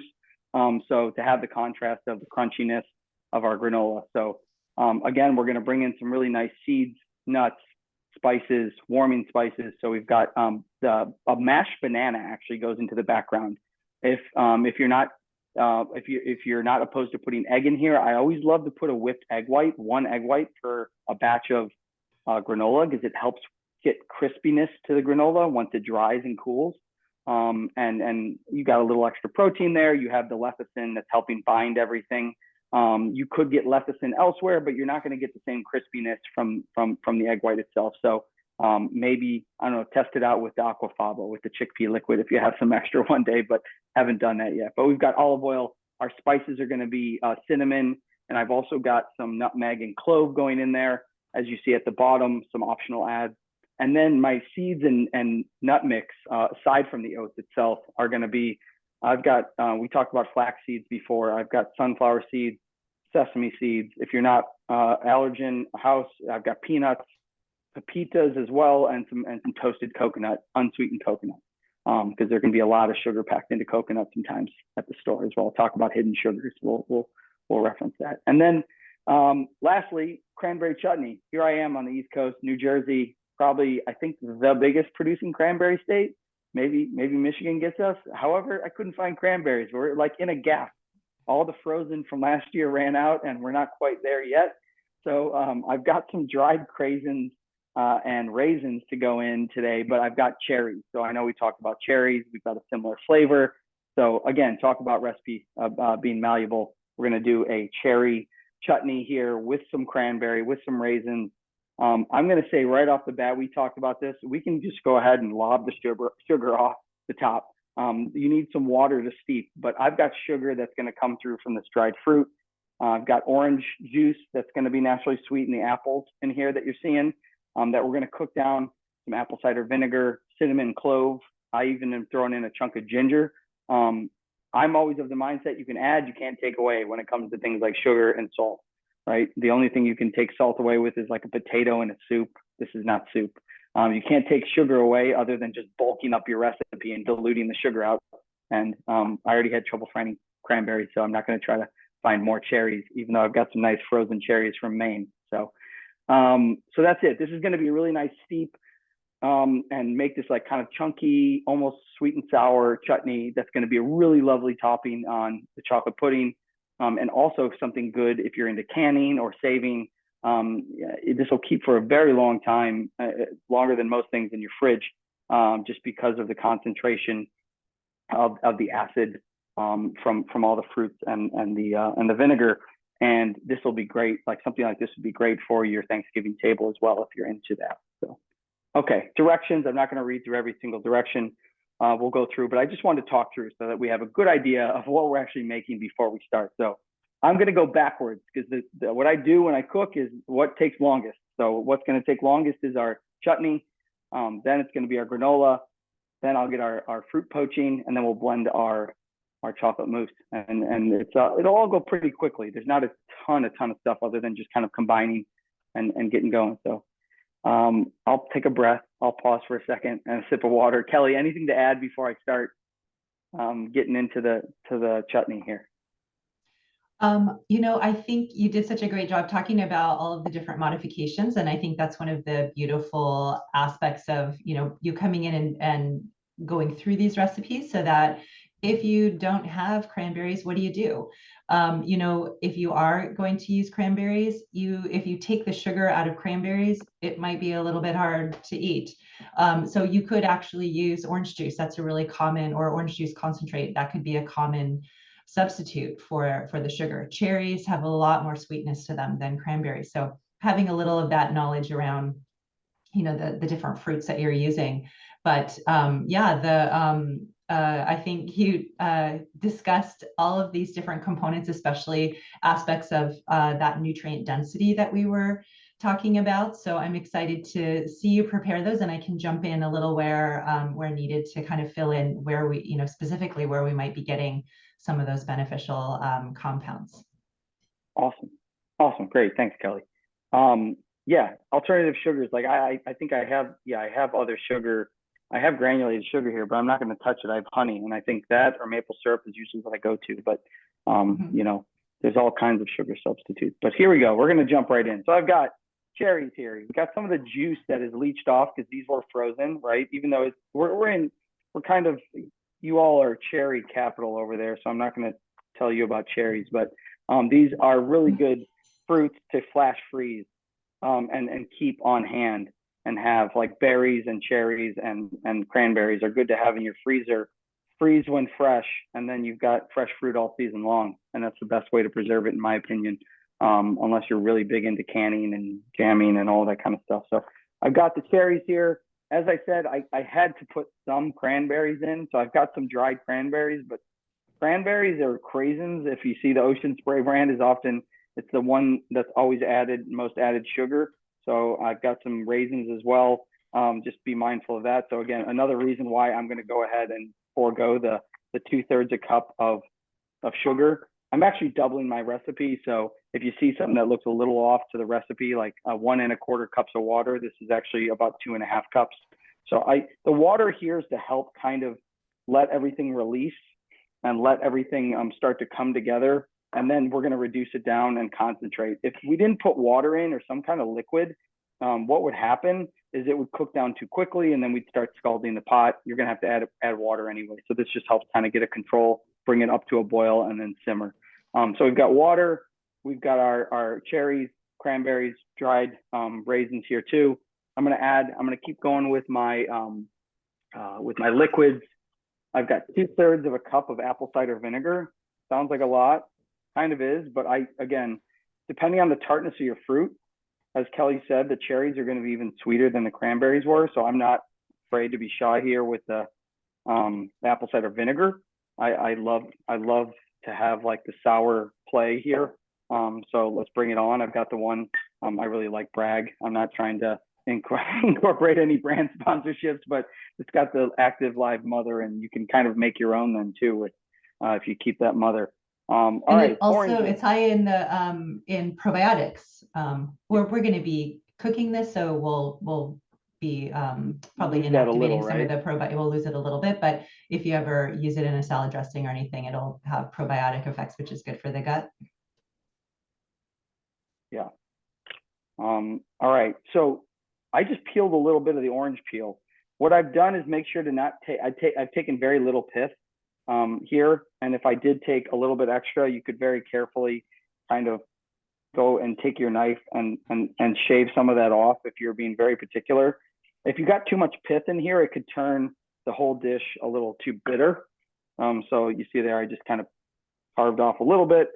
So to have the contrast of the crunchiness of our granola. So again, we're going to bring in some really nice seeds, nuts, spices, warming spices. So we've got a mashed banana actually goes into the background. If you're not opposed to putting egg in here, I always love to put a whipped egg white, one egg white for a batch of granola, because it helps get crispiness to the granola once it dries and cools. And you got a little extra protein there. You have the lecithin that's helping bind everything. You could get lecithin elsewhere, but you're not going to get the same crispiness from the egg white itself. So maybe, I don't know, test it out with the aquafaba, with the chickpea liquid if you have some extra one day, but haven't done that yet. But we've got olive oil. Our spices are going to be cinnamon, and I've also got some nutmeg and clove going in there, as you see at the bottom, some optional adds. And then my seeds and nut mix, aside from the oats itself, are going to be, I've got, we talked about flax seeds before. I've got sunflower seeds, sesame seeds. If you're not allergen house, I've got peanuts, pepitas as well, and some toasted coconut, unsweetened coconut, because there can be a lot of sugar packed into coconut sometimes at the store as well. I'll talk about hidden sugars. We'll reference that. And then lastly, cranberry chutney. Here I am on the East Coast, New Jersey, probably, I think, the biggest producing cranberry state. Maybe Michigan gets us. However, I couldn't find cranberries. We're like in a gap. All the frozen from last year ran out, and we're not quite there yet. So I've got some dried craisins and raisins to go in today, but I've got cherries. So I know we talked about cherries. We've got a similar flavor. So again, talk about recipe being malleable. We're going to do a cherry chutney here with some cranberry, with some raisins. I'm going to say right off the bat, we talked about this. We can just go ahead and lob the sugar off the top. You need some water to steep, but I've got sugar that's going to come through from this dried fruit. I've got orange juice that's going to be naturally sweet in the apples in here that you're seeing, that we're going to cook down, some apple cider vinegar, cinnamon, clove. I even am throwing in a chunk of ginger. I'm always of the mindset you can add, you can't take away when it comes to things like sugar and salt. Right? The only thing you can take salt away with is like a potato in a soup. This is not soup. You can't take sugar away other than just bulking up your recipe and diluting the sugar out. And I already had trouble finding cranberries, so I'm not going to try to find more cherries, even though I've got some nice frozen cherries from Maine. So that's it. This is going to be a really nice steep and make this like kind of chunky, almost sweet and sour chutney. That's going to be a really lovely topping on the chocolate pudding. And also something good if you're into canning or saving. This will keep for a very long time, longer than most things in your fridge, just because of the concentration of the acid from all the fruits and the vinegar. And this will be great. Like something like this would be great for your Thanksgiving table as well if you're into that. So, okay, directions. I'm not going to read through every single direction. We'll go through, but I just wanted to talk through so that we have a good idea of what we're actually making before we start. So I'm going to go backwards because what I do when I cook is what takes longest. So what's going to take longest is our chutney. Then it's going to be our granola. Then I'll get our fruit poaching, and then we'll blend our chocolate mousse. And it'll all go pretty quickly. There's not a ton of stuff other than just kind of combining and getting going. So I'll take a breath. I'll pause for a second and a sip of water. Kelly, anything to add before I start getting into the chutney here? I think you did such a great job talking about all of the different modifications. And I think that's one of the beautiful aspects of, you coming in and going through these recipes, so that if you don't have cranberries, what do you do? If you are going to use cranberries, if you take the sugar out of cranberries, it might be a little bit hard to eat. So you could actually use orange juice. That's a really common, or orange juice concentrate. That could be a common substitute for the sugar. Cherries have a lot more sweetness to them than cranberries. So having a little of that knowledge around, the different fruits that you're using. But I think you discussed all of these different components, especially aspects of that nutrient density that we were talking about. So I'm excited to see you prepare those, and I can jump in a little where needed to kind of fill in where we, specifically where we might be getting some of those beneficial compounds. Awesome. Great. Thanks, Kelly. Alternative sugars. Like I think I have other sugar. I have granulated sugar here, but I'm not going to touch it. I have honey, and I think that or maple syrup is usually what I go to. But there's all kinds of sugar substitutes. But here we go. We're going to jump right in. So I've got cherries here. We've got some of the juice that is leached off because these were frozen, right? Even though we're kind of, you all are cherry capital over there, so I'm not going to tell you about cherries, but these are really good fruits to flash freeze and keep on hand, and have like berries and cherries and cranberries are good to have in your freezer. Freeze when fresh, and then you've got fresh fruit all season long, and that's the best way to preserve it, in my opinion, unless you're really big into canning and jamming and all that kind of stuff. So I've got the cherries here. As I said, I had to put some cranberries in, so I've got some dried cranberries, but cranberries are craisins. If you see the Ocean Spray brand, it's the one that's always most added sugar. So I've got some raisins as well. Just be mindful of that. So again, another reason why I'm going to go ahead and forego the 2/3 a cup of sugar. I'm actually doubling my recipe. So if you see something that looks a little off to the recipe, like 1 1/4 cups of water, this is actually about 2.5 cups. So the water here is to help kind of let everything release and let everything start to come together. And then we're going to reduce it down and concentrate. If we didn't put water in or some kind of liquid, what would happen is it would cook down too quickly, and then we'd start scalding the pot. You're going to have to add water anyway. So this just helps kind of get a control, bring it up to a boil, and then simmer. So we've got water. We've got our cherries, cranberries, dried raisins here too. I'm going to keep going with my liquids. I've got 2/3 of a cup of apple cider vinegar. Sounds like a lot, kind of is, but again, depending on the tartness of your fruit, as Kelly said, the cherries are going to be even sweeter than the cranberries were. So I'm not afraid to be shy here with the apple cider vinegar. I love to have like the sour play here. So let's bring it on. I've got the one, I really like Bragg. I'm not trying to incorporate any brand sponsorships, but it's got the active live mother, and you can kind of make your own then too if you keep that mother. All right. Also, it's high in the in probiotics. We're going to be cooking this, so we'll be probably inactivating some of the probiotics. We'll lose it a little bit, but if you ever use it in a salad dressing or anything, it'll have probiotic effects, which is good for the gut. Yeah. All right. So I just peeled a little bit of the orange peel. What I've done is make sure to not take. I've taken very little pith here, and if I did take a little bit extra, you could very carefully kind of go and take your knife and shave some of that off if you're being very particular. If you got too much pith in here, it could turn the whole dish a little too bitter. So you see there, I just kind of carved off a little bit.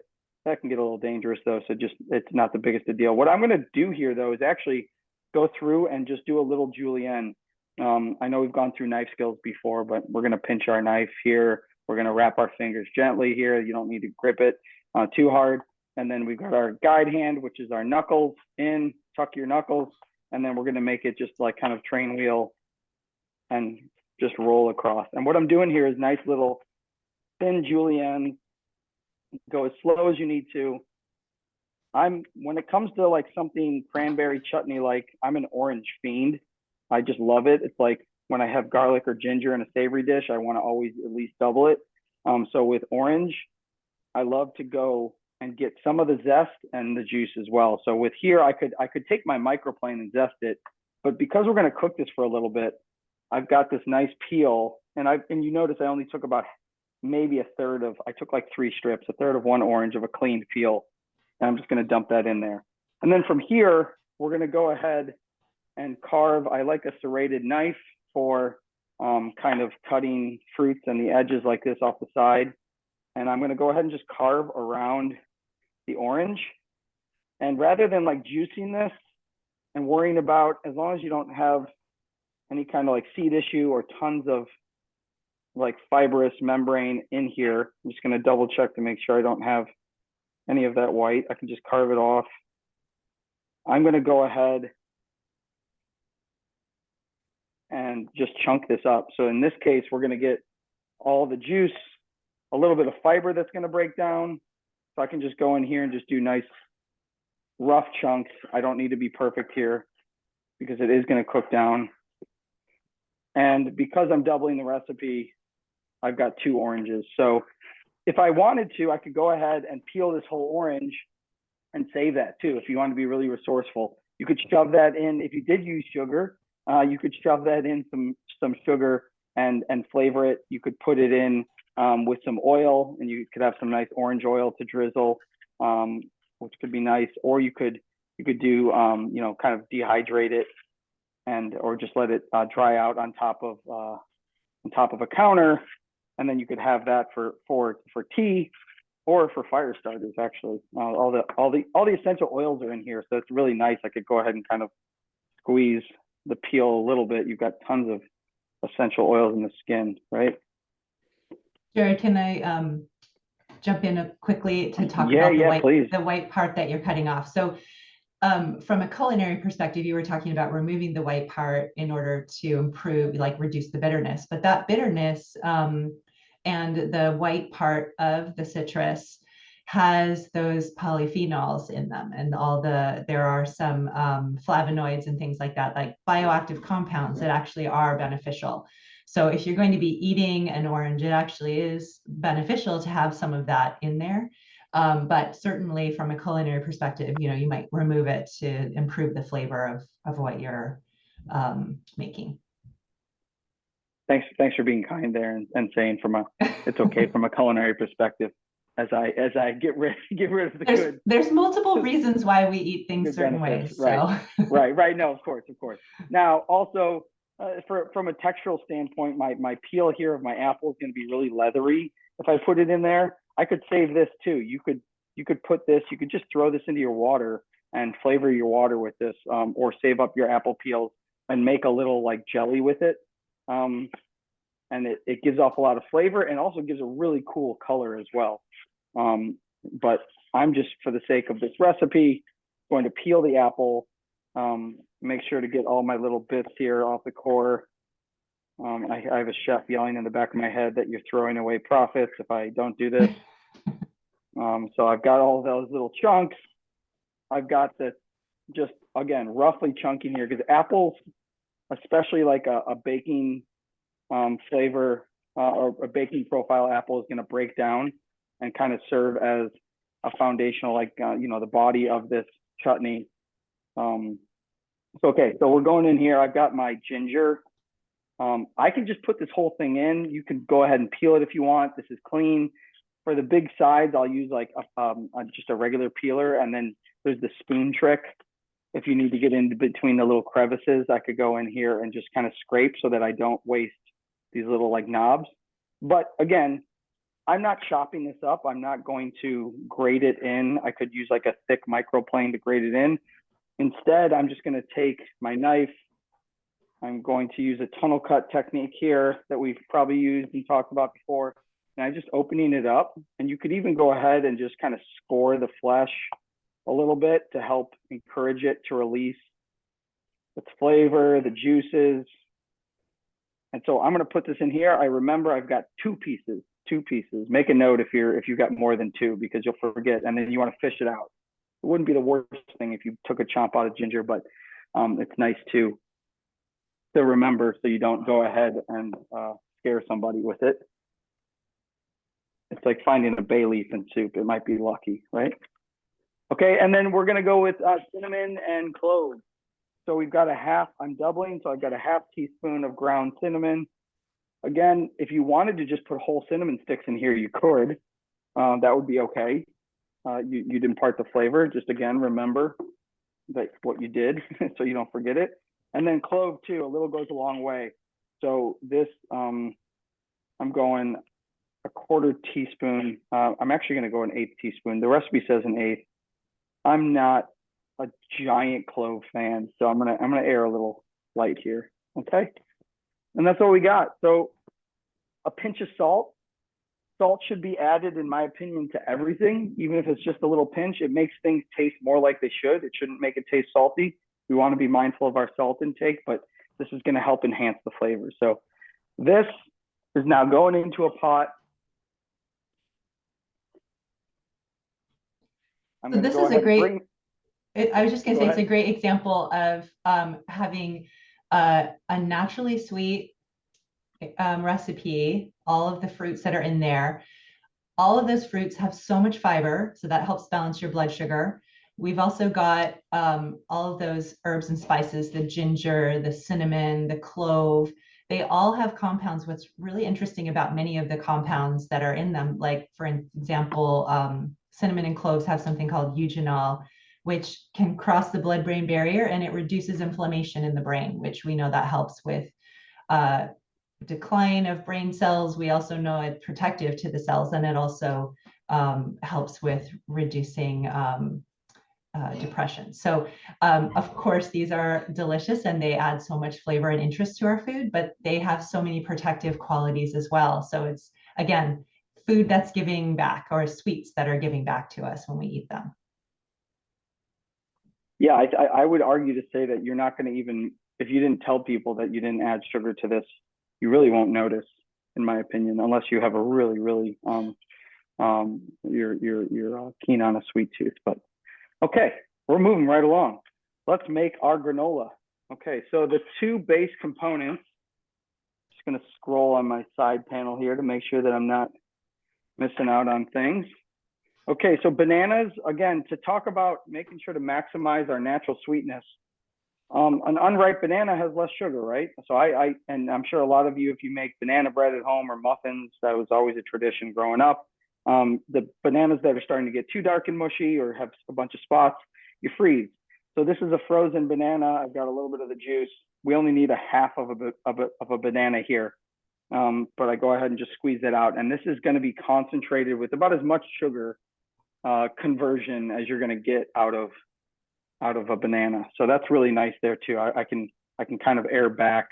That can get a little dangerous though, so it's not the biggest a deal. What I'm going to do here though is actually go through and just do a little julienne. I know we've gone through knife skills before, but we're going to pinch our knife here. We're going to wrap our fingers gently here. You don't need to grip it too hard. And then we've got our guide hand, which is our knuckles in, tuck your knuckles. And then we're going to make it just like kind of train wheel and just roll across. And what I'm doing here is nice little thin julienne. Go as slow as you need to. When it comes to like something cranberry chutney, like I'm an orange fiend. I just love it. It's like when I have garlic or ginger in a savory dish, I want to always at least double it. So with orange, I love to go and get some of the zest and the juice as well. So with here, I could take my microplane and zest it, but because we're going to cook this for a little bit, I've got this nice peel, and you notice I only took about maybe I took like 3 strips, a third of one orange of a cleaned peel, and I'm just going to dump that in there. And then from here, we're going to go ahead and carve. I like a serrated knife for kind of cutting fruits and the edges like this off the side. And I'm going to go ahead and just carve around the orange. And rather than like juicing this and worrying about, as long as you don't have any kind of like seed issue or tons of like fibrous membrane in here, I'm just going to double check to make sure I don't have any of that white. I can just carve it off. I'm going to go ahead and just chunk this up. So in this case, we're going to get all the juice, a little bit of fiber that's going to break down. So I can just go in here and just do nice rough chunks. I don't need to be perfect here because it is going to cook down. And because I'm doubling the recipe, I've got 2 oranges. So if I wanted to, I could go ahead and peel this whole orange and save that too. If you want to be really resourceful, you could shove that in. If you did use sugar, you could shove that in some sugar and flavor it. You could put it in with some oil, and you could have some nice orange oil to drizzle, which could be nice. Or you could do kind of dehydrate it or just let it dry out on top of a counter, and then you could have that for tea or for fire starters. Actually, all the essential oils are in here, so it's really nice. I could go ahead and kind of squeeze the peel a little bit. You've got tons of essential oils in the skin, right? Jared, can I jump in quickly to talk about the white part that you're cutting off? So from a culinary perspective, you were talking about removing the white part in order to improve, like reduce the bitterness, but that bitterness and the white part of the citrus has those polyphenols in them, and there are some flavonoids and things like that, like bioactive compounds that actually are beneficial. So if you're going to be eating an orange, it actually is beneficial to have some of that in there. But certainly from a culinary perspective, you might remove it to improve the flavor of what you're making. Thanks for being kind there and saying it's okay from a culinary perspective. As I get rid of the good. There's multiple reasons why we eat things certain ways. Right. So. right. No, of course. Now, also from a textural standpoint, my peel here of my apple is going to be really leathery. If I put it in there, I could save this too. You could put this. You could just throw this into your water and flavor your water with this, or save up your apple peels and make a little like jelly with it. And it gives off a lot of flavor and also gives a really cool color as well. But I'm just, for the sake of this recipe, going to peel the apple, make sure to get all my little bits here off the core. I have a chef yelling in the back of my head that you're throwing away profits if I don't do this. So I've got all those little chunks. I've got this just, again, roughly chunking here, because apples, especially like a baking flavor or a baking profile apple, is going to break down and kind of serve as a foundational, like, the body of this chutney. Okay, so we're going in here. I've got my ginger. I can just put this whole thing in. You can go ahead and peel it if you want. This is clean. For the big sides, I'll use like just a regular peeler, and then there's the spoon trick. If you need to get into between the little crevices, I could go in here and just kind of scrape so that I don't waste these little like knobs. But again, I'm not chopping this up. I'm not going to grate it in. I could use like a thick microplane to grate it in. Instead, I'm just going to take my knife. I'm going to use a tunnel cut technique here that we've probably used and talked about before. And I'm just opening it up, and you could even go ahead and just kind of score the flesh a little bit to help encourage it to release its flavor, the juices. And so I'm going to put this in here. I remember I've got two pieces. Make a note if you've got more than two, because you'll forget, and then you want to fish it out. It wouldn't be the worst thing if you took a chomp out of ginger, but it's nice to remember so you don't go ahead and scare somebody with it. It's like finding a bay leaf in soup. It might be lucky, right? Okay, and then we're gonna go with cinnamon and cloves. So we've got a half, I'm doubling, so I've got a half teaspoon of ground cinnamon. Again, if you wanted to just put whole cinnamon sticks in here, you could. That would be okay. You'd impart the flavor. Just again, remember that what you did so you don't forget it. And then clove too, a little goes a long way. So this, I'm going a quarter teaspoon. I'm actually gonna go an eighth teaspoon. The recipe says an eighth. I'm not a giant clove fan, so I'm gonna err a little light here, okay? And that's all we got. So a pinch of salt. Salt should be added, in my opinion, to everything, even if it's just a little pinch. It makes things taste more like they should. It shouldn't make it taste salty. We want to be mindful of our salt intake, but this is going to help enhance the flavor. So this is now going into a pot. So this is a great, I was just going to say, it's a great example of having a naturally sweet recipe, all of the fruits that are in there. All of those fruits have so much fiber, so that helps balance your blood sugar. We've also got all of those herbs and spices, the ginger, the cinnamon, the clove. They all have compounds. What's really interesting about many of the compounds that are in them, like for example, cinnamon and cloves have something called eugenol, which can cross the blood-brain barrier, and it reduces inflammation in the brain, which we know that helps with decline of brain cells. We also know it's protective to the cells, and it also helps with reducing depression. So of course, these are delicious and they add so much flavor and interest to our food, but they have so many protective qualities as well. So it's, again, food that's giving back, or sweets that are giving back to us when we eat them. Yeah, I would argue to say that you're not going to even, if you didn't tell people that you didn't add sugar to this, you really won't notice, in my opinion, unless you have a really, really, you're keen on a sweet tooth. But okay, we're moving right along. Let's make our granola. Okay, so the two base components, just gonna scroll on my side panel here to make sure that I'm not missing out on things. Okay, so bananas, again, to talk about making sure to maximize our natural sweetness. An unripe banana has less sugar, right? So and I'm sure a lot of you, if you make banana bread at home or muffins, that was always a tradition growing up. The bananas that are starting to get too dark and mushy or have a bunch of spots, you freeze. So this is a frozen banana. I've got a little bit of the juice. We only need a half of a banana here, but I go ahead and just squeeze it out. And this is going to be concentrated with about as much sugar conversion as you're going to get out of a banana. So that's really nice there too. I can kind of air back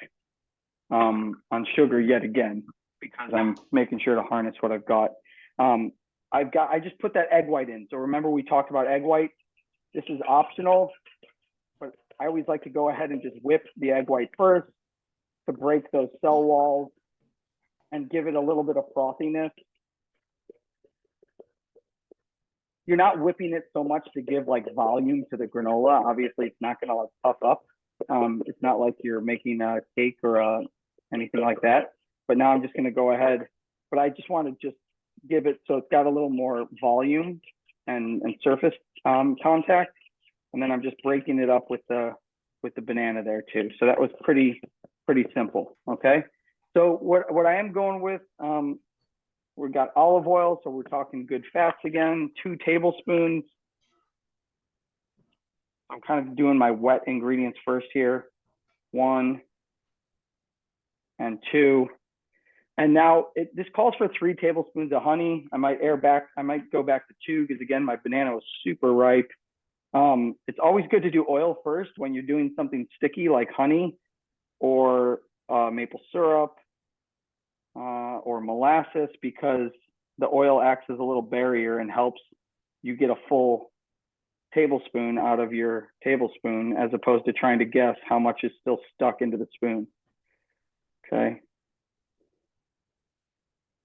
on sugar yet again, because I'm making sure to harness what I've got. I just put that egg white in. So remember we talked about egg white. This is optional, but I always like to go ahead and just whip the egg white first to break those cell walls and give it a little bit of frothiness. You're not whipping it so much to give like volume to the granola. Obviously, it's not going to like puff up. It's not like you're making a cake or anything like that. But now I'm just going to go ahead. But I just want to just give it so it's got a little more volume and surface contact. And then I'm just breaking it up with the banana there too. So that was pretty simple. Okay. So what I am going with, we've got olive oil, so we're talking good fats again, 2 tablespoons. I'm kind of doing my wet ingredients first here. 1 and 2. And now this calls for 3 tablespoons of honey. I might go back to 2 because again, my banana was super ripe. It's always good to do oil first when you're doing something sticky like honey or maple syrup. or molasses, because the oil acts as a little barrier and helps you get a full tablespoon out of your tablespoon, as opposed to trying to guess how much is still stuck into the spoon. Okay.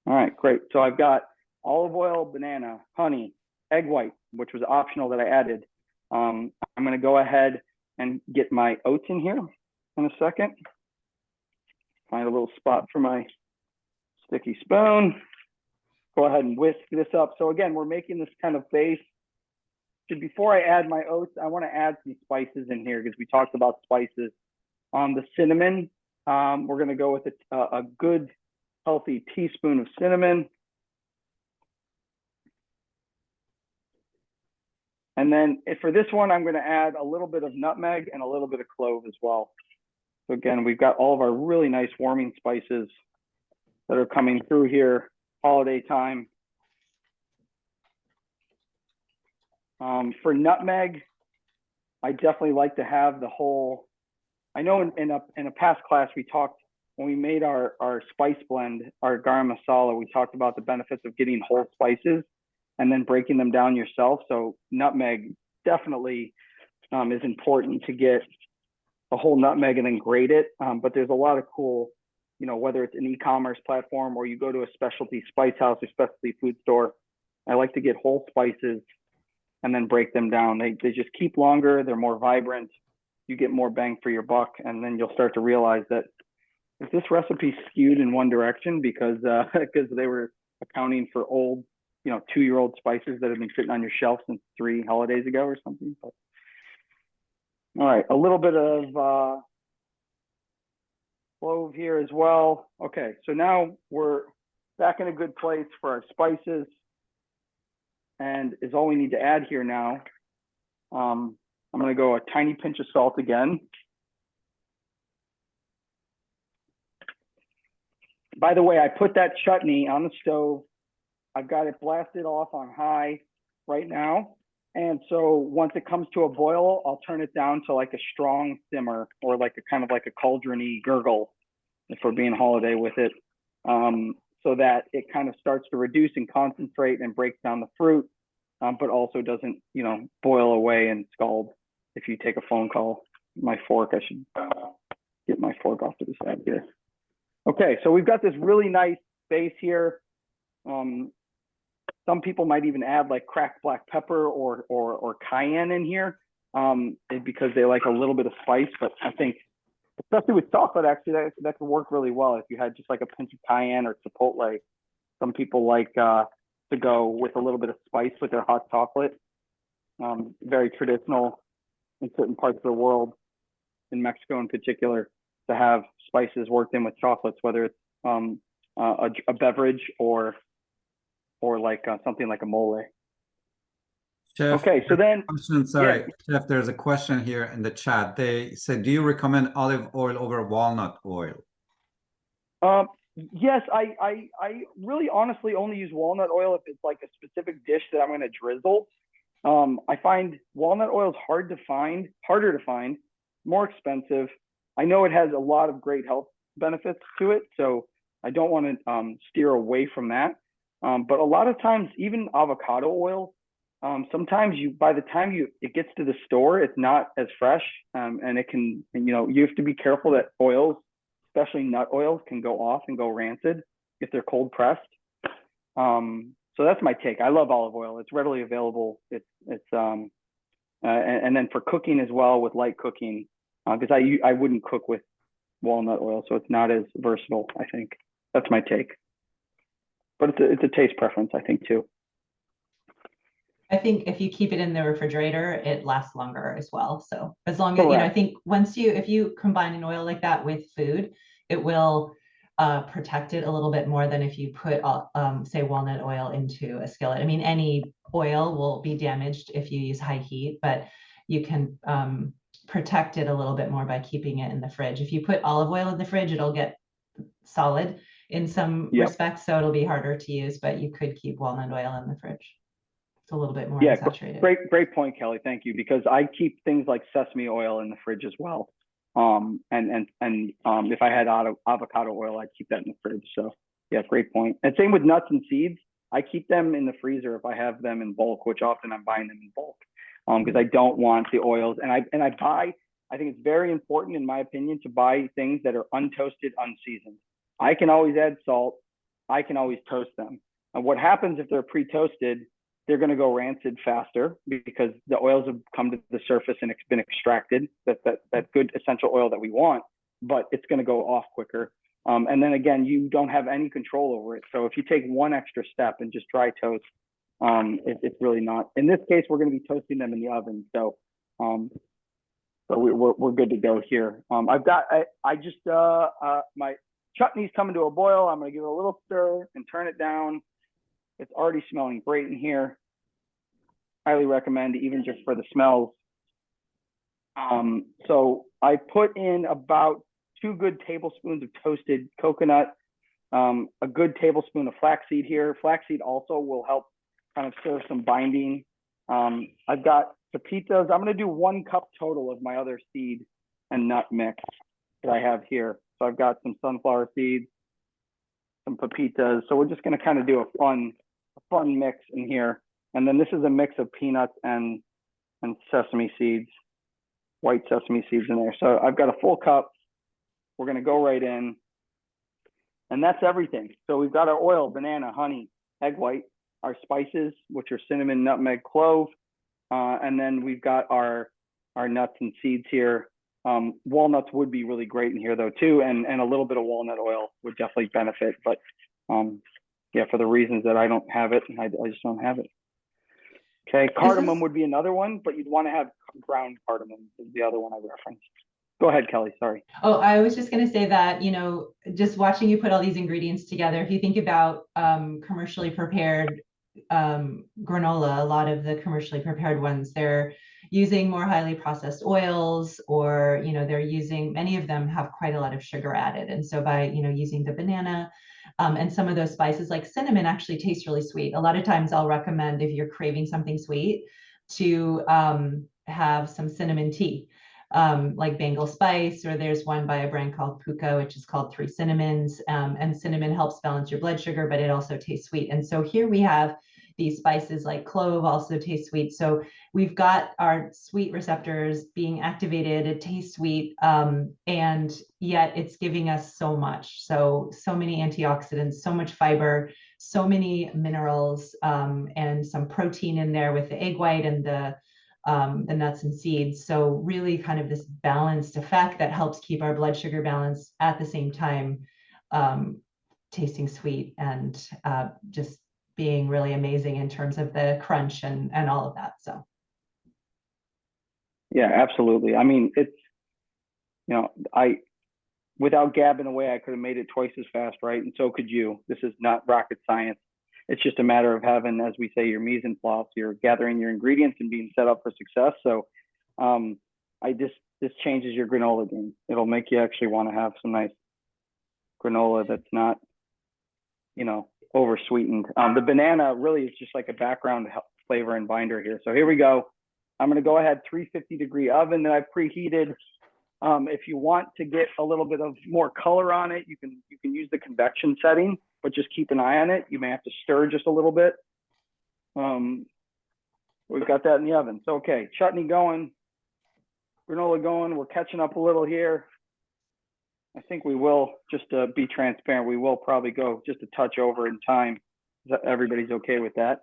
All right, great. So I've got olive oil, banana, honey, egg white, which was optional that I added. I'm going to go ahead and get my oats in here in a second. Find a little spot for my sticky spoon. Go ahead and whisk this up. So again, we're making this kind of base. Before I add my oats, I want to add some spices in here because we talked about spices. The cinnamon, we're going to go with a good, healthy teaspoon of cinnamon. And then for this one, I'm going to add a little bit of nutmeg and a little bit of clove as well. So again, we've got all of our really nice warming spices that are coming through here, holiday time. For nutmeg, I definitely like to have the whole, I know in a past class we talked, when we made our spice blend, our garam masala, we talked about the benefits of getting whole spices and then breaking them down yourself. So nutmeg definitely is important to get a whole nutmeg and then grate it. But there's a lot of cool, you know, whether it's an e-commerce platform or you go to a specialty spice house or specialty food store, I like to get whole spices and then break them down. They just keep longer, they're more vibrant, you get more bang for your buck, and then you'll start to realize that if this recipe skewed in one direction because they were accounting for old, you know, 2-year-old spices that have been sitting on your shelf since 3 holidays ago or something. But, all right, a little bit of clove here as well. Okay, so now we're back in a good place for our spices. And is all we need to add here now. I'm going to go a tiny pinch of salt again. By the way, I put that chutney on the stove. I've got it blasted off on high right now. And so once it comes to a boil, I'll turn it down to like a strong simmer or like a kind of like a cauldron-y gurgle if we're being holiday with it. So that it kind of starts to reduce and concentrate and breaks down the fruit, but also doesn't, you know, boil away and scald if you take a phone call. My fork, I should get my fork off to the side here. Okay, so we've got this really nice base here. Some people might even add like cracked black pepper or cayenne in here because they like a little bit of spice, but I think especially with chocolate, actually, that could work really well if you had just like a pinch of cayenne or chipotle. Some people like to go with a little bit of spice with their hot chocolate. Very traditional in certain parts of the world, in Mexico in particular, to have spices worked in with chocolates, whether it's a beverage or like something like a mole. Chef, okay, so then sorry, yeah. Chef, there's a question here in the chat. They said, do you recommend olive oil over walnut oil? Yes, I really honestly only use walnut oil if it's like a specific dish that I'm going to drizzle. I find walnut oil is harder to find, more expensive. I know it has a lot of great health benefits to it, so I don't want to steer away from that. But a lot of times, even avocado oil, sometimes by the time it gets to the store, it's not as fresh, and it can, you know, you have to be careful that oils, especially nut oils, can go off and go rancid if they're cold pressed. So that's my take. I love olive oil. It's readily available. And then for cooking as well, with light cooking, because I wouldn't cook with walnut oil, so it's not as versatile. I think that's my take. But it's a taste preference, I think, too. I think if you keep it in the refrigerator, it lasts longer as well. So as long as, you know, I think if you combine an oil like that with food, it will protect it a little bit more than if you put, say, walnut oil into a skillet. I mean, any oil will be damaged if you use high heat, but you can protect it a little bit more by keeping it in the fridge. If you put olive oil in the fridge, it'll get solid in some respects, so it'll be harder to use, but you could keep walnut oil in the fridge. It's a little bit more unsaturated. Great point, Kelly. Thank you. Because I keep things like sesame oil in the fridge as well. And if I had avocado oil, I'd keep that in the fridge. So Yeah, great point. And same with nuts and seeds. I keep them in the freezer if I have them in bulk, which often I'm buying them in bulk, because I don't want the oils. And I think it's very important, in my opinion, to buy things that are untoasted, unseasoned. I can always add salt. I can always toast them. And what happens if they're pre-toasted? They're going to go rancid faster because the oils have come to the surface and it's been extracted, that good essential oil that we want, but it's going to go off quicker. And then again, you don't have any control over it. So if you take one extra step and just dry toast, it's really not. In this case, we're going to be toasting them in the oven. So we're good to go here. My chutney's coming to a boil. I'm going to give it a little stir and turn it down. It's already smelling great in here. Highly recommend, even just for the smells. So I put in about 2 good tablespoons of toasted coconut, a good tablespoon of flaxseed here. Flaxseed also will help kind of serve some binding. I've got pepitas. I'm going to do 1 cup total of my other seed and nut mix that I have here. So I've got some sunflower seeds, some pepitas. So we're just going to kind of do a fun mix in here. And then this is a mix of peanuts and sesame seeds, white sesame seeds in there. So I've got a full cup. We're going to go right in. And that's everything. So we've got our oil, banana, honey, egg white, our spices, which are cinnamon, nutmeg, clove. And then we've got our nuts and seeds here. Walnuts would be really great in here though too. And a little bit of walnut oil would definitely benefit. But yeah, for the reasons that I don't have it, I just don't have it. Okay, cardamom would be another one, but you'd want to have ground cardamom is the other one I referenced. Go ahead, Kelly, sorry. Oh, I was just going to say that, just watching you put all these ingredients together, if you think about commercially prepared granola, a lot of the commercially prepared ones, they're using more highly processed oils, or, many of them have quite a lot of sugar added. And so by, using the banana, and some of those spices like cinnamon actually taste really sweet. A lot of times I'll recommend, if you're craving something sweet, to have some cinnamon tea, like Bengal spice, or there's one by a brand called Puka, which is called 3 Cinnamons. And cinnamon helps balance your blood sugar, but it also tastes sweet. And so here we have these spices like clove also taste sweet. So we've got our sweet receptors being activated. It tastes sweet, and yet it's giving us so much. So many antioxidants, so much fiber, so many minerals, and some protein in there with the egg white and the nuts and seeds. So really kind of this balanced effect that helps keep our blood sugar balanced at the same time, tasting sweet and just being really amazing in terms of the crunch and all of that. So yeah, absolutely. I mean, it's, without gabbing away, I could have made it twice as fast, right? And so could you. This is not rocket science. It's just a matter of having, as we say, your mise en place. You're gathering your ingredients and being set up for success. So this changes your granola game. It'll make you actually want to have some nice granola that's not, over sweetened. The banana really is just like a background flavor and binder here. So here we go. I'm going to go ahead, 350-degree oven that I've preheated. If you want to get a little bit of more color on it, you can use the convection setting, but just keep an eye on it. You may have to stir just a little bit. We've got that in the oven. So, okay, chutney going, granola going. We're catching up a little here. I think we will, just to be transparent, we will probably go just a touch over in time. Everybody's okay with that?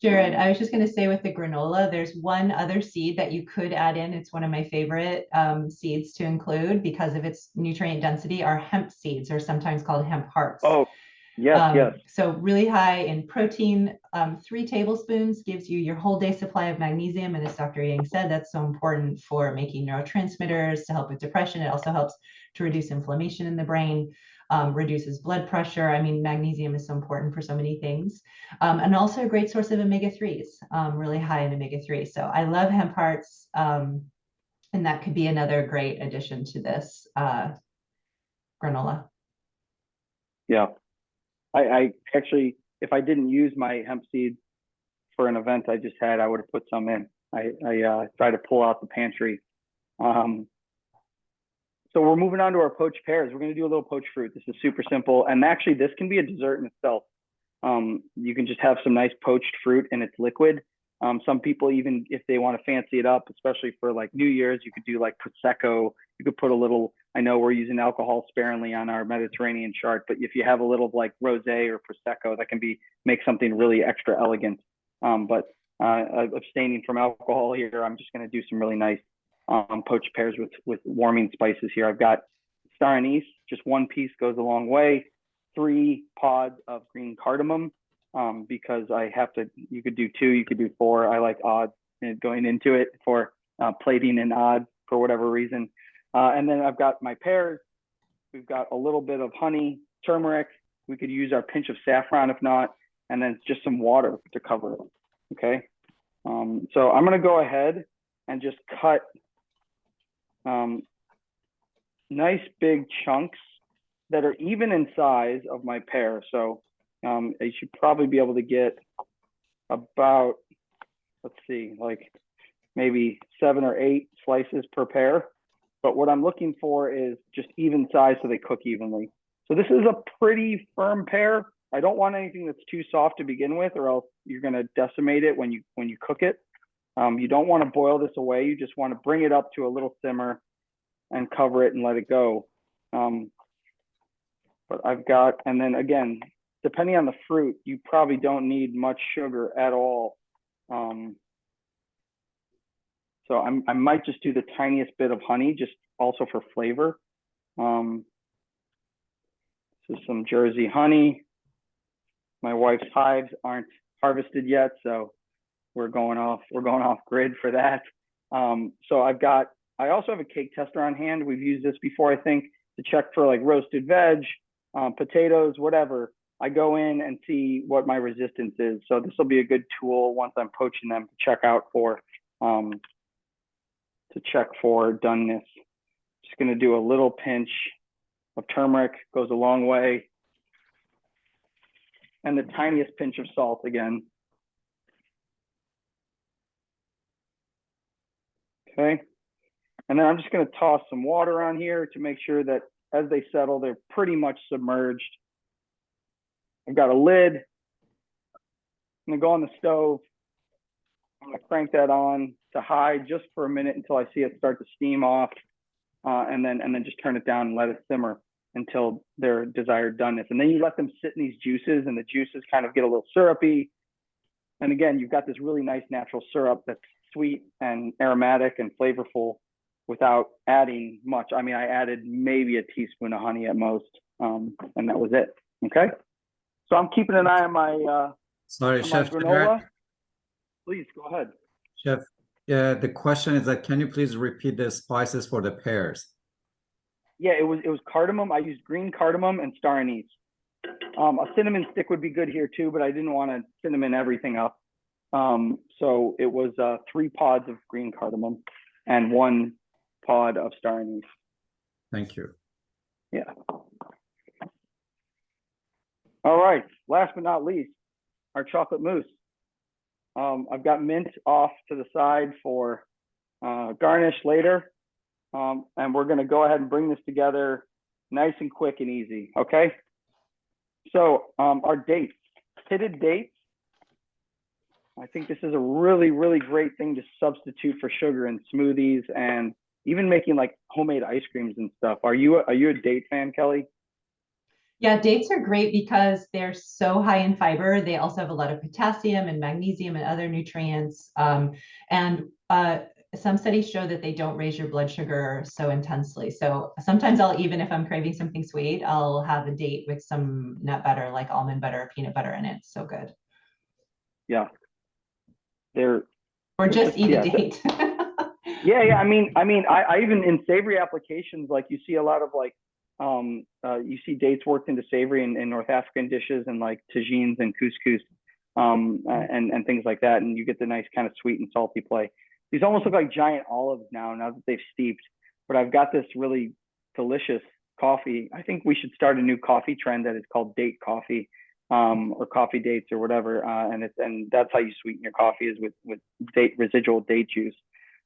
Jared, I was just going to say, with the granola, there's one other seed that you could add in. It's one of my favorite seeds to include because of its nutrient density, are hemp seeds, or sometimes called hemp hearts. Oh, yes, yes. So really high in protein. 3 tablespoons gives you your whole day supply of magnesium. And as Dr. Yang said, that's so important for making neurotransmitters, to help with depression. It also helps to reduce inflammation in the brain. Reduces blood pressure. I mean, magnesium is so important for so many things. And also a great source of omega-3s, really high in omega-3. So I love hemp hearts, and that could be another great addition to this granola. Yeah, I actually, if I didn't use my hemp seeds for an event I just had, I would have put some in. I tried to pull out the pantry. So we're moving on to our poached pears. We're going to do a little poached fruit. This is super simple. And actually, this can be a dessert in itself. You can just have some nice poached fruit and it's liquid. Some people, even if they want to fancy it up, especially for like New Year's, you could do like Prosecco. You could put a little, I know we're using alcohol sparingly on our Mediterranean chart, but if you have a little like rosé or Prosecco, that can make something really extra elegant. But abstaining from alcohol here, I'm just going to do some really nice poached pears with warming spices here. I've got star anise, just one piece goes a long way. 3 pods of green cardamom, because you could do 2, you could do 4. I like odds going into it for plating and odds for whatever reason. And then I've got my pears. We've got a little bit of honey, turmeric. We could use our pinch of saffron if not, and then just some water to cover it. Okay. So I'm going to go ahead and just cut nice big chunks that are even in size of my pear. So I should probably be able to get about, let's see, like maybe 7 or 8 slices per pear. But what I'm looking for is just even size so they cook evenly. So this is a pretty firm pear. I don't want anything that's too soft to begin with, or else you're going to decimate it when you cook it. You don't want to boil this away. You just want to bring it up to a little simmer and cover it and let it go. But I've got, and then again, depending on the fruit, you probably don't need much sugar at all. So I might just do the tiniest bit of honey, just also for flavor. This is some Jersey honey. My wife's hives aren't harvested yet, so we're going off grid for that. So I also have a cake tester on hand. We've used this before, I think, to check for like roasted veg, potatoes, whatever. I go in and see what my resistance is. So this will be a good tool once I'm poaching them to check for doneness. Just going to do a little pinch of turmeric, goes a long way. And the tiniest pinch of salt again. Okay. And then I'm just going to toss some water on here to make sure that as they settle, they're pretty much submerged. I've got a lid. I'm going to go on the stove. I'm going to crank that on to high just for a minute until I see it start to steam off, and then just turn it down and let it simmer until their desired doneness. And then you let them sit in these juices, and the juices kind of get a little syrupy. And again, you've got this really nice natural syrup that's sweet and aromatic and flavorful without adding much. I mean, I added maybe a teaspoon of honey at most, and that was it. Okay. So I'm keeping an eye on my Sorry, Chef granola. Please go ahead. Chef, the question is that can you please repeat the spices for the pears? Yeah, it was cardamom. I used green cardamom and star anise. A cinnamon stick would be good here too, but I didn't want to cinnamon everything up. So it was 3 pods of green cardamom and 1 pod of star anise. Thank you. Yeah. All right. Last but not least, our chocolate mousse. I've got mint off to the side for garnish later. And we're going to go ahead and bring this together nice and quick and easy. Okay. So our dates, pitted dates. I think this is a really, really great thing to substitute for sugar in smoothies and even making like homemade ice creams and stuff. Are you a date fan, Kelly? Yeah, dates are great because they're so high in fiber. They also have a lot of potassium and magnesium and other nutrients. Some studies show that they don't raise your blood sugar so intensely. So sometimes even if I'm craving something sweet, I'll have a date with some nut butter, like almond butter, or peanut butter in it. It's so good. Yeah. Or just eat a date. Yeah. I mean, I even in savory applications, like you see a lot of like, you see dates worked into savory in North African dishes and like tagines and couscous, and things like that. And you get the nice kind of sweet and salty play. These almost look like giant olives now that they've steeped, but I've got this really delicious coffee. I think we should start a new coffee trend that is called date coffee, or coffee dates or whatever. And that's how you sweeten your coffee is with residual date juice.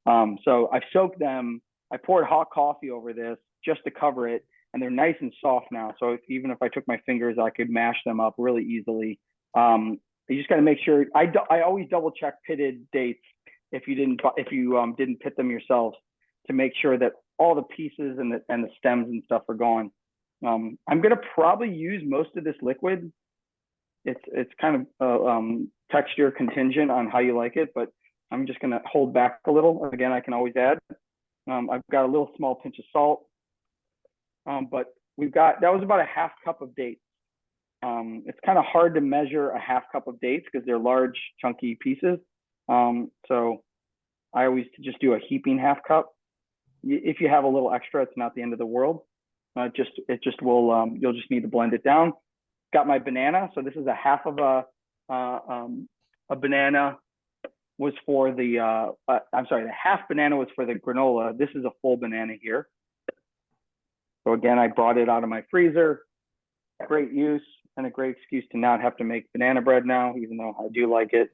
So I've soaked them. I poured hot coffee over this just to cover it, and they're nice and soft now. So even if I took my fingers, I could mash them up really easily. You just got to make sure. I always double check pitted dates if you didn't pit them yourselves, to make sure that all the pieces and the stems and stuff are gone. I'm gonna probably use most of this liquid. It's kind of texture contingent on how you like it, but I'm just gonna hold back a little. Again, I can always add. I've got a little small pinch of salt, but that was about a half cup of dates. It's kind of hard to measure a half cup of dates because they're large, chunky pieces. So I always just do a heaping half cup. If you have a little extra, it's not the end of the world. It just will. You'll just need to blend it down. Got my banana. So this is a half of a banana was for the. I'm sorry, the half banana was for the granola. This is a full banana here. So again, I brought it out of my freezer. Great use and a great excuse to not have to make banana bread now, even though I do like it.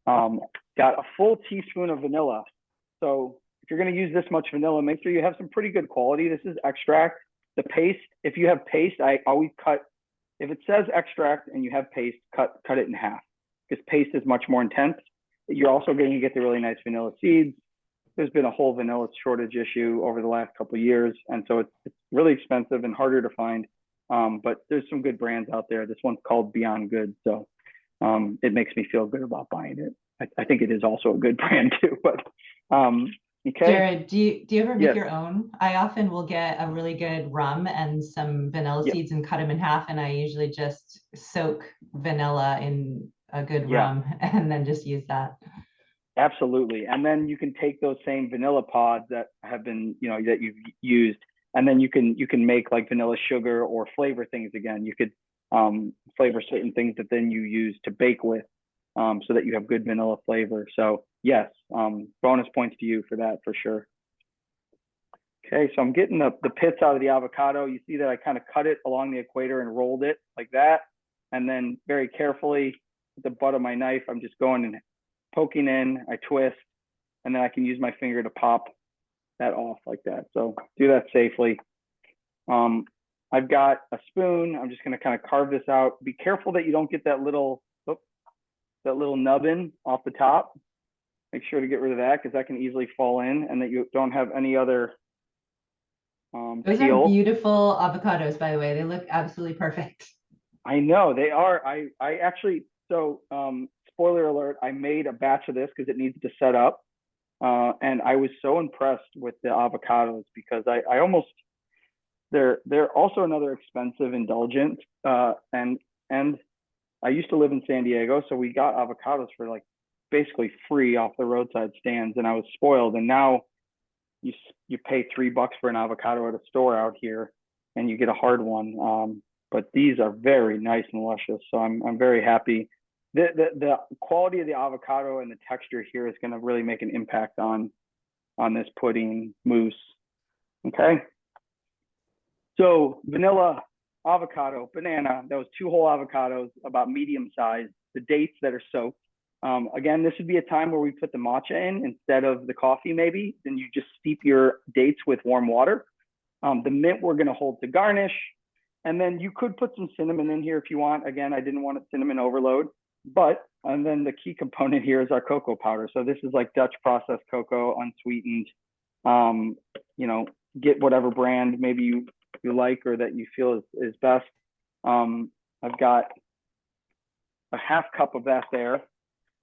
Got a full teaspoon of vanilla. So if you're going to use this much vanilla, make sure you have some pretty good quality. This is extract. The paste, if you have paste, I always cut. If it says extract and you have paste, cut it in half, because paste is much more intense. You're also going to get the really nice vanilla seeds. There's been a whole vanilla shortage issue over the last couple of years, and so it's really expensive and harder to find. But there's some good brands out there. This one's called Beyond Good, so it makes me feel good about buying it. I think it is also a good brand too. But okay. Jared, do you ever make your own? I often will get a really good rum and some vanilla seeds and cut them in half, and I usually just soak vanilla in a good rum and then just use that. Absolutely. And then you can take those same vanilla pods that have been, that you've used, and then you can make like vanilla sugar or flavor things again. You could flavor certain things that then you use to bake with, so that you have good vanilla flavor. So yes, bonus points to you for that for sure. Okay, so I'm getting the pits out of the avocado. You see that I kind of cut it along the equator and rolled it like that. And then very carefully with the butt of my knife, I'm just going and poking in, I twist, and then I can use my finger to pop that off like that. So do that safely. I've got a spoon. I'm just going to kind of carve this out. Be careful that you don't get that little nubbin off the top. Make sure to get rid of that, because that can easily fall in, and that you don't have any other Those peel. are beautiful avocados, by the way. They look absolutely perfect. I know they are. I actually, so spoiler alert, I made a batch of this because it needs to set up. And I was so impressed with the avocados, because I almost, they're also another expensive indulgent. And I used to live in San Diego, so we got avocados for like basically free off the roadside stands, and I was spoiled. And now you pay $3 for an avocado at a store out here, and you get a hard one. But these are very nice and luscious, so I'm very happy. The quality of the avocado and the texture here is going to really make an impact on this pudding mousse. Okay. So vanilla, avocado, banana. That was 2 whole avocados, about medium size. The dates that are soaked. Again, this would be a time where we put the matcha in instead of the coffee, maybe. Then you just steep your dates with warm water. The mint we're going to hold to garnish. And then you could put some cinnamon in here if you want. Again, I didn't want a cinnamon overload. And then the key component here is our cocoa powder. So this is like Dutch processed cocoa, unsweetened. Get whatever brand maybe you like or that you feel is best. I've got a half cup of that there.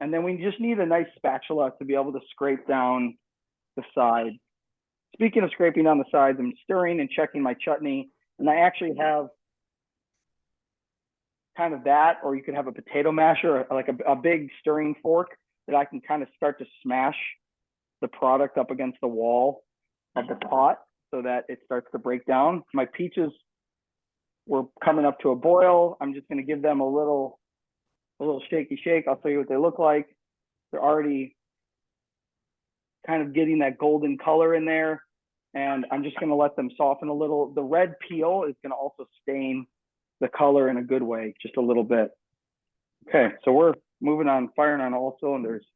And then we just need a nice spatula to be able to scrape down the side. Speaking of scraping down the sides, I'm stirring and checking my chutney. And I actually have kind of that, or you could have a potato masher, like a big stirring fork that I can kind of start to smash the product up against the wall of the pot so that it starts to break down. My peaches were coming up to a boil. I'm just going to give them a little shaky shake. I'll show you what they look like. They're already kind of getting that golden color in there, and I'm just going to let them soften a little. The red peel is going to also stain the color in a good way, just a little bit. Okay, so we're moving on, firing on all cylinders.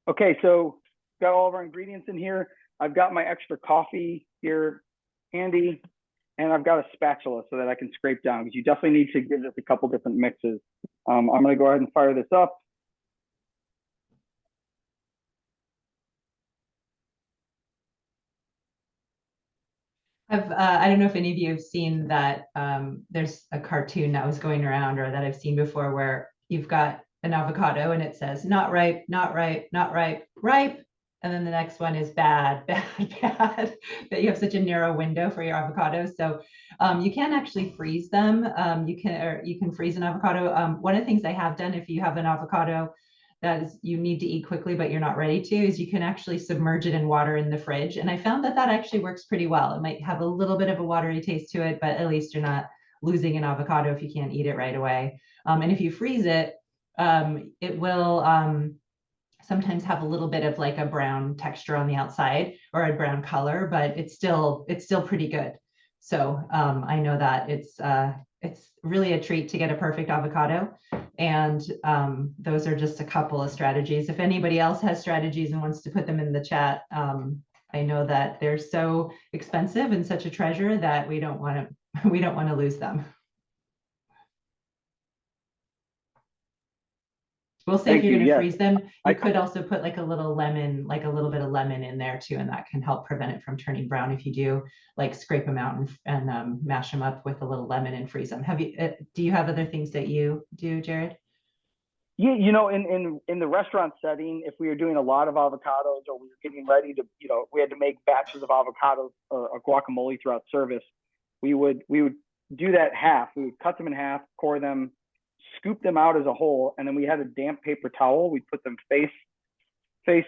Okay, so got all of our ingredients in here. I've got my extra coffee here handy, and I've got a spatula so that I can scrape down, because you definitely need to give this a couple different mixes. I'm going to go ahead and fire this up. I don't know if any of you have seen that there's a cartoon that was going around, or that I've seen before, where you've got an avocado and it says not ripe, not ripe, not ripe, ripe. And then the next one is bad, bad, bad, that you have such a narrow window for your avocados. So you can actually freeze them. You can freeze an avocado. One of the things I have done, if you have an avocado that is you need to eat quickly, but you're not ready to, is you can actually submerge it in water in the fridge. And I found that that actually works pretty well. It might have a little bit of a watery taste to it, but at least you're not losing an avocado if you can't eat it right away. And if you freeze it, it will sometimes have a little bit of like a brown texture on the outside, or a brown color, but it's still pretty good. So I know that it's really a treat to get a perfect avocado. And those are just a couple of strategies. If anybody else has strategies and wants to put them in the chat, I know that they're so expensive and such a treasure that we don't want to lose them. We'll say if you're going to freeze them, you could also put like a little lemon, like a little bit of lemon in there too, and that can help prevent it from turning brown. If you do like scrape them out and mash them up with a little lemon and freeze them. Do you have other things that you do, Jared? Yeah, you know, in the restaurant setting, if we were doing a lot of avocados, or we were getting ready to, you know, we had to make batches of avocados or a guacamole throughout service, we would do that half. We would cut them in half, core them, scoop them out as a whole, and then we had a damp paper towel. We'd put them face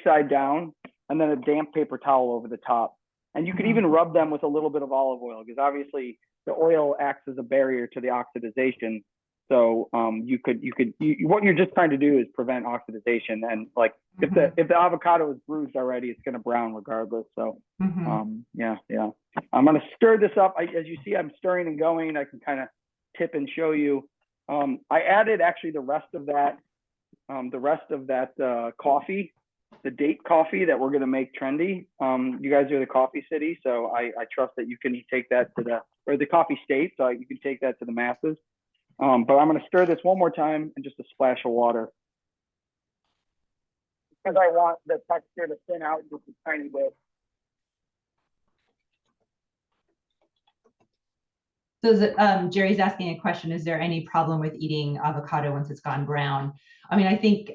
side down, and then a damp paper towel over the top. And you could even rub them with a little bit of olive oil, because obviously the oil acts as a barrier to the oxidization. So what you're just trying to do is prevent oxidization. And like if the avocado is bruised already, it's going to brown regardless. So yeah. I'm going to stir this up. As you see, I'm stirring and going. I can kind of tip and show you. I added actually the rest of that coffee, the date coffee that we're going to make trendy. You guys are the coffee city, so I trust that you can take that to the coffee state, so you can take that to the masses. But I'm going to stir this one more time and just a splash of water, because I want the texture to thin out just a tiny bit. So Jerry's asking a question: is there any problem with eating avocado once it's gone brown? I mean, I think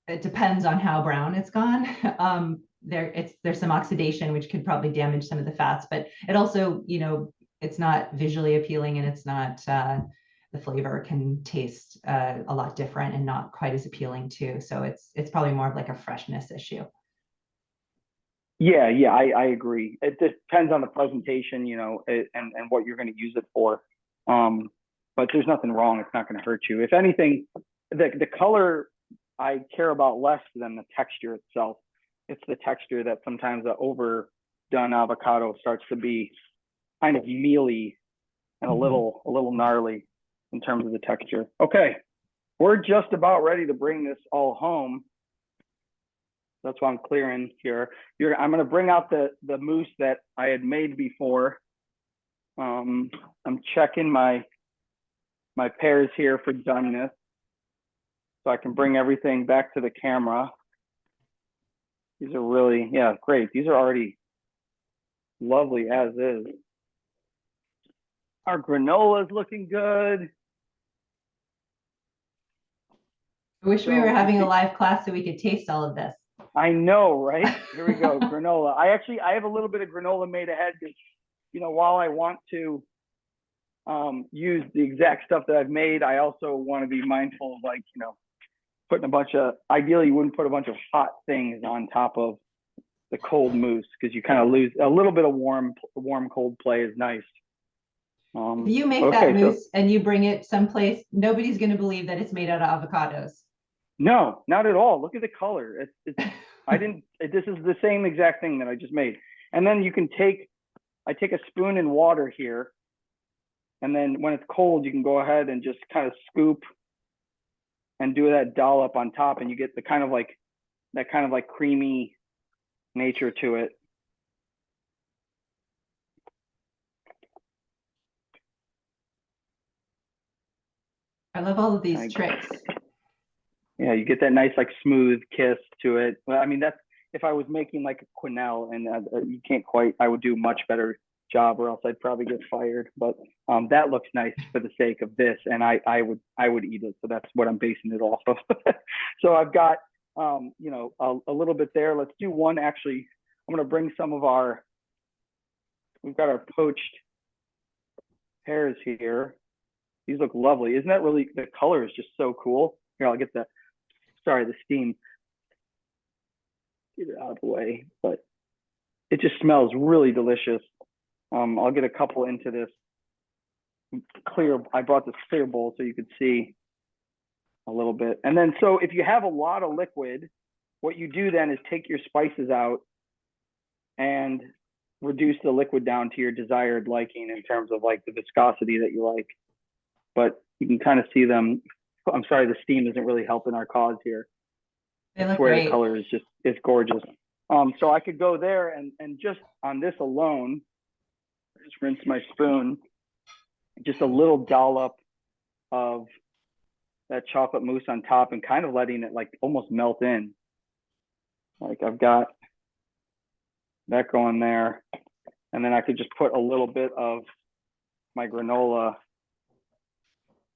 it depends on how brown it's gone. There's some oxidation, which could probably damage some of the fats, but it also, you know, it's not visually appealing, and it's not the flavor can taste a lot different and not quite as appealing too. So it's probably more of like a freshness issue. Yeah, I agree. It depends on the presentation, you know, and what you're going to use it for. But there's nothing wrong. It's not going to hurt you. If anything, the color I care about less than the texture itself. It's the texture that sometimes the overdone avocado starts to be kind of mealy and a little gnarly in terms of the texture. Okay, we're just about ready to bring this all home. That's why I'm clearing here. I'm going to bring out the mousse that I had made before. I'm checking my pairs here for doneness, so I can bring everything back to the camera. These are really, yeah, great. These are already lovely as is. Our granola is looking good. I wish we were having a live class so we could taste all of this. I know, right? Here we go, granola. I have a little bit of granola made ahead, because, you know, while I want to use the exact stuff that I've made, I also want to be mindful of, like, you know, putting ideally you wouldn't put a bunch of hot things on top of the cold mousse, because you kind of lose a little bit of warm cold play is nice. If you make that mousse and you bring it someplace, nobody's going to believe that it's made out of avocados. No, not at all. Look at the color. This is the same exact thing that I just made. And then you can I take a spoon in water here, and then when it's cold, you can go ahead and just kind of scoop and do that dollop on top, and you get that kind of like creamy nature to it. I love all of these I- tricks. Yeah, you get that nice like smooth kiss to it. Well, I mean, that's if I was making like a quenelle, and you can't quite. I would do a much better job, or else I'd probably get fired. But that looks nice for the sake of this, and I would eat it. So that's what I'm basing it off of. So I've got you know, a little bit there. Let's do one. Actually, I'm going to bring some of our. We've got our poached pears here. These look lovely. Isn't that really, the color is just so cool. Here, I'll get the steam. Get it out of the way, but it just smells really delicious. I'll get a couple into this clear. I brought this clear bowl so you could see a little bit. And then, so if you have a lot of liquid, what you do then is take your spices out and reduce the liquid down to your desired liking in terms of like the viscosity that you like. But you can kind of see them. I'm sorry, the steam isn't really helping our cause here. They I look swear great. the color is just, it's gorgeous. So I could go there and just on this alone, just rinse my spoon, just a little dollop of that chocolate mousse on top and kind of letting it like almost melt in. Like I've got that going there. And then I could just put a little bit of my granola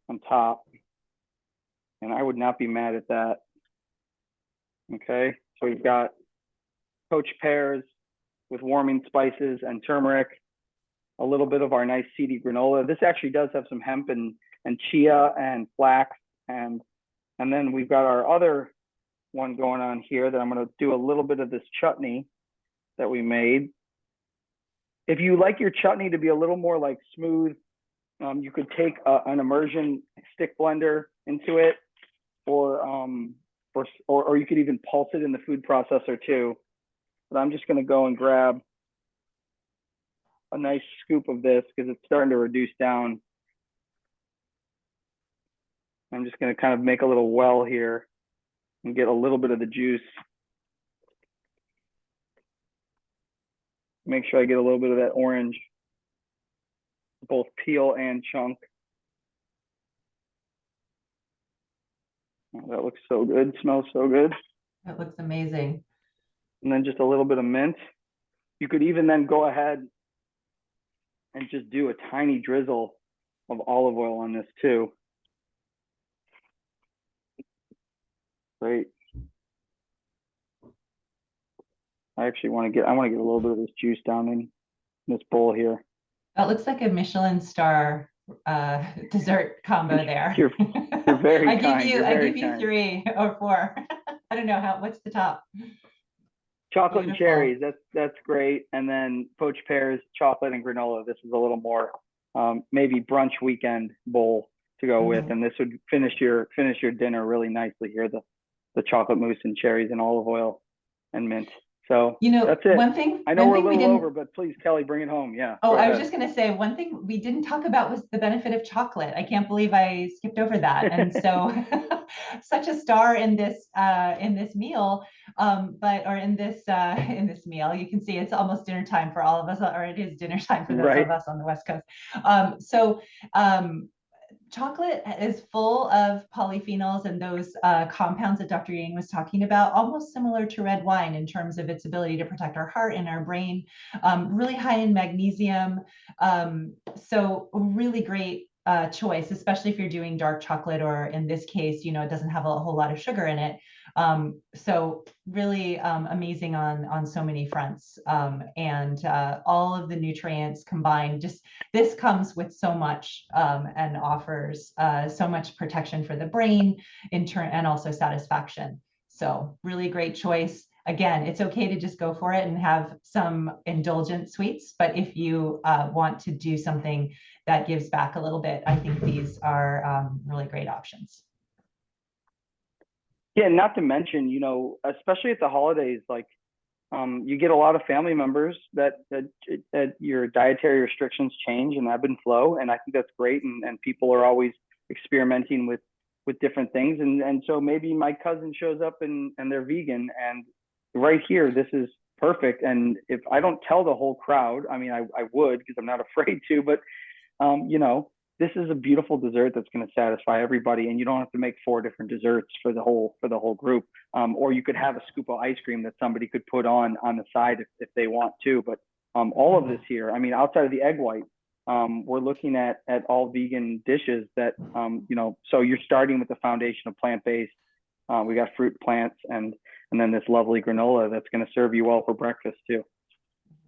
on top. And I would not be mad at that. Okay, so we've got poached pears with warming spices and turmeric, a little bit of our nice seedy granola. This actually does have some hemp and chia and flax, and then we've got our other one going on here that I'm going to do a little bit of this chutney that we made. If you like your chutney to be a little more like smooth, you could take an immersion stick blender into it, or you could even pulse it in the food processor too. But I'm just going to go and grab a nice scoop of this because it's starting to reduce down. I'm just going to kind of make a little well here and get a little bit of the juice. Make sure I get a little bit of that orange, both peel and chunk. Oh, that looks so good, smells so good. That looks amazing. And then just a little bit of mint. You could even then go ahead and just do a tiny drizzle of olive oil on this too. Great. I want to get a little bit of this juice down in this bowl here. That looks like a Michelin star dessert combo there. You're very I kind. give you 3 or 4. I don't know what's the top. Chocolate Beautiful. and cherries, that's great. And then poached pears, chocolate and granola. This is a little more maybe brunch weekend bowl to go with, and this would finish your dinner really nicely here. The chocolate mousse and cherries and olive oil and mint. So that's it. One thing I know we're a little over, but please, Kelly, bring it home. Yeah. Oh, I was just going to say one thing we didn't talk about was the benefit of chocolate. I can't believe I skipped over that. And so such a star in this meal, or in this meal, you can see it's almost dinner time for all of us, or it is dinner time for those of us on the West Coast. Chocolate is full of polyphenols and those compounds that Dr. Yang was talking about, almost similar to red wine in terms of its ability to protect our heart and our brain, really high in magnesium. So really great choice, especially if you're doing dark chocolate, or in this case, it doesn't have a whole lot of sugar in it. So really amazing on so many fronts, and all of the nutrients combined. Just this comes with so much and offers so much protection for the brain in turn, and also satisfaction. So really great choice. Again, it's okay to just go for it and have some indulgent sweets, but if you want to do something that gives back a little bit, I think these are really great options. Yeah, not to mention, especially at the holidays, like you get a lot of family members that your dietary restrictions change and ebb and flow, and I think that's great. And people are always experimenting with different things, and so maybe my cousin shows up and they're vegan, and right here, this is perfect. And if I don't tell the whole crowd, I mean, I would, because I'm not afraid to, but this is a beautiful dessert that's going to satisfy everybody, and you don't have to make 4 different desserts for the whole group. Or you could have a scoop of ice cream that somebody could put on the side if they want to. But all of this here, I mean, outside of the egg white, we're looking at all vegan dishes that, so you're starting with the foundation of plant-based. We got fruit, plants, and then this lovely granola that's going to serve you well for breakfast too.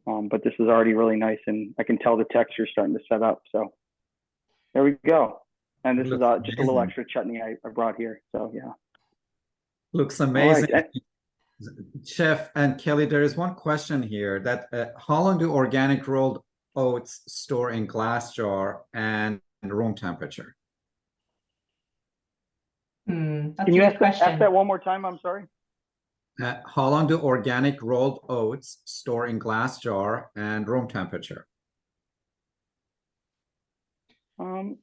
But this is already really nice, and I can tell the texture starting to set up. So there we go. And this is just a little extra chutney I brought here. So yeah. Looks amazing. Right. Chef and Kelly, there is one question here that how long do organic rolled oats store in glass jar and room temperature? That's Can you a good question. ask that one more time? I'm sorry. How long do organic rolled oats store in glass jar and room temperature?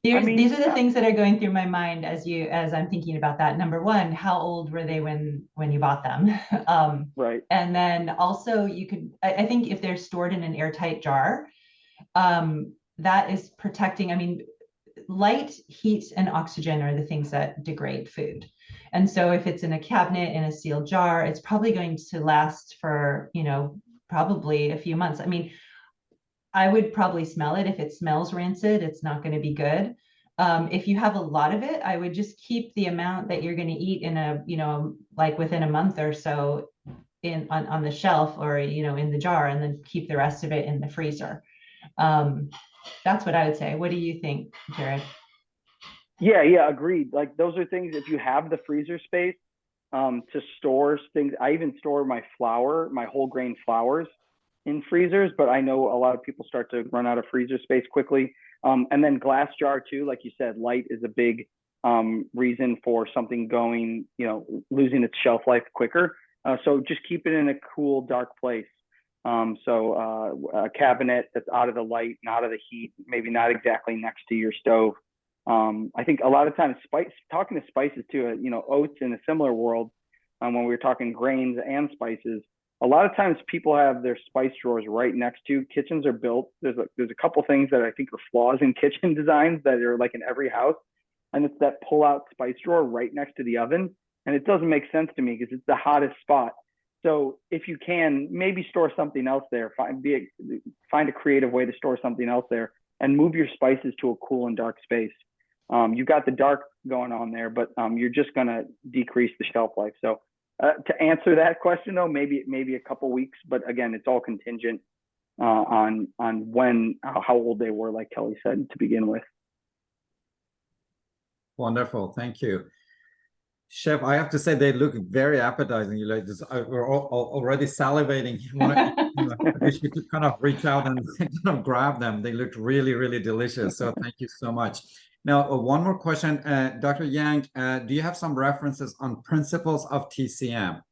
These are the things that are going through my mind as I'm thinking about that. Number one, how old were they when you bought them? Right. And then also I think if they're stored in an airtight jar, that is protecting. I mean, light, heat, and oxygen are the things that degrade food. And so if it's in a cabinet in a sealed jar, it's probably going to last for, probably a few months. I mean, I would probably smell it. If it smells rancid, it's not going to be good. If you have a lot of it, I would just keep the amount that you're going to eat in like within a month or so on the shelf or, in the jar, and then keep the rest of it in the freezer. That's what I would say. What do you think, Jared? Yeah, agreed. Like those are things, if you have the freezer space to store things. I even store my whole grain flours in freezers, but I know a lot of people start to run out of freezer space quickly. And then glass jar too, like you said, light is a big reason for something going, losing its shelf life quicker. So just keep it in a cool, dark place. A cabinet that's out of the light and out of the heat, maybe not exactly next to your stove. I think a lot of times talking to spices too, oats in a similar world, when we were talking grains and spices, a lot of times people have their spice drawers right next to kitchens are built. There's a couple things that I think are flaws in kitchen designs that are like in every house. And it's that pull out spice drawer right next to the oven. And it doesn't make sense to me because it's the hottest spot. So if you can, maybe store something else there, find a creative way to store something else there and move your spices to a cool and dark space. You got the dark going on there, but you're just going to decrease the shelf life. So to answer that question though, maybe a couple weeks, but again, it's all contingent on how old they were, like Kelly said, to begin with. Wonderful, thank you. Chef, I have to say they look very appetizing. You like this, we're already salivating. You should kind of reach out and kind of grab them. They look really, really delicious. So thank you so much. Now, one more question, Dr. Yang, do you have some references on principles of TCM?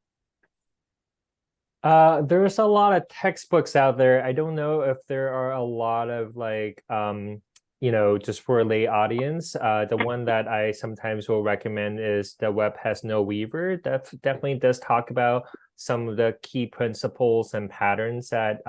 There's a lot of textbooks out there. I don't know if there are a lot of like, just for a lay audience. The one that I sometimes will recommend is The Web Has No Weaver. That definitely does talk about some of the key principles and patterns that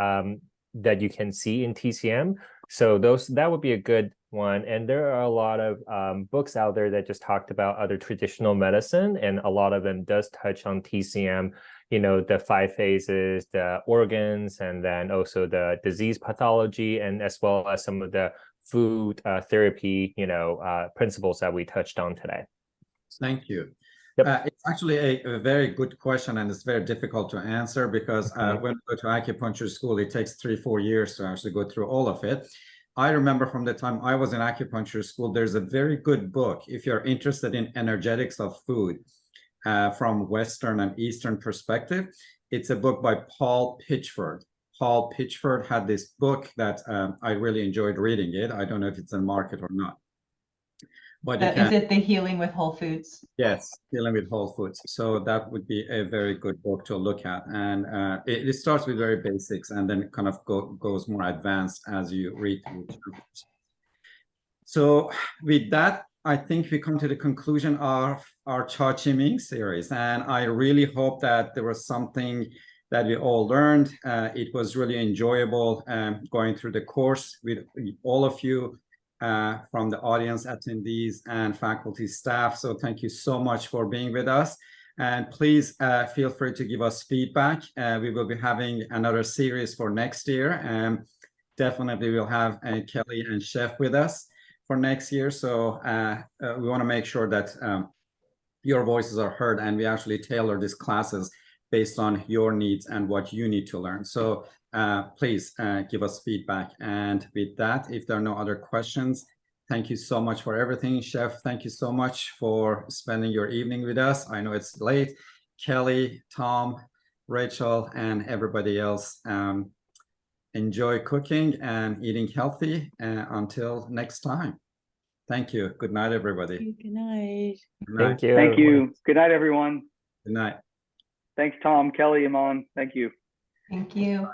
you can see in TCM. So that would be a good one. And there are a lot of books out there that just talked about other traditional medicine, and a lot of them does touch on TCM, the 5 phases, the organs, and then also the disease pathology, and as well as some of the food therapy, principles that we touched on today. Thank you. Yep. It's actually a very good question, and it's very difficult to answer because when we go to acupuncture school, it takes 3-4 years to actually go through all of it. I remember from the time I was in acupuncture school, there's a very good book if you're interested in energetics of food from Western and Eastern perspective. It's a book by Paul Pitchford. Paul Pitchford had this book that I really enjoyed reading it. I don't know if it's in market or not. But is it The Healing with Whole Foods? Yes, Healing with Whole Foods. So that would be a very good book to look at. And it starts with very basics and then kind of goes more advanced as you read through chapters. So with that, I think we come to the conclusion of our Cha Chi Ming series. And I really hope that there was something that we all learned. It was really enjoyable going through the course with all of you. from the audience, attendees, and faculty staff. So thank you so much for being with us. And please feel free to give us feedback. We will be having another series for next year. Definitely we'll have Kelly and Chef with us for next year. So we want to make sure that your voices are heard, and we actually tailor these classes based on your needs and what you need to learn. So please give us feedback. And with that, if there are no other questions, thank you so much for everything. Chef, thank you so much for spending your evening with us. I know it's late. Kelly, Tom, Rachel, and everybody else, enjoy cooking and eating healthy until next time. Thank you. Good night, everybody. Good night. Good night. Thank you. Thank everyone. you. Good night, everyone. Good night. Thanks, Tom, Kelly, Iman. Thank you. Thank you.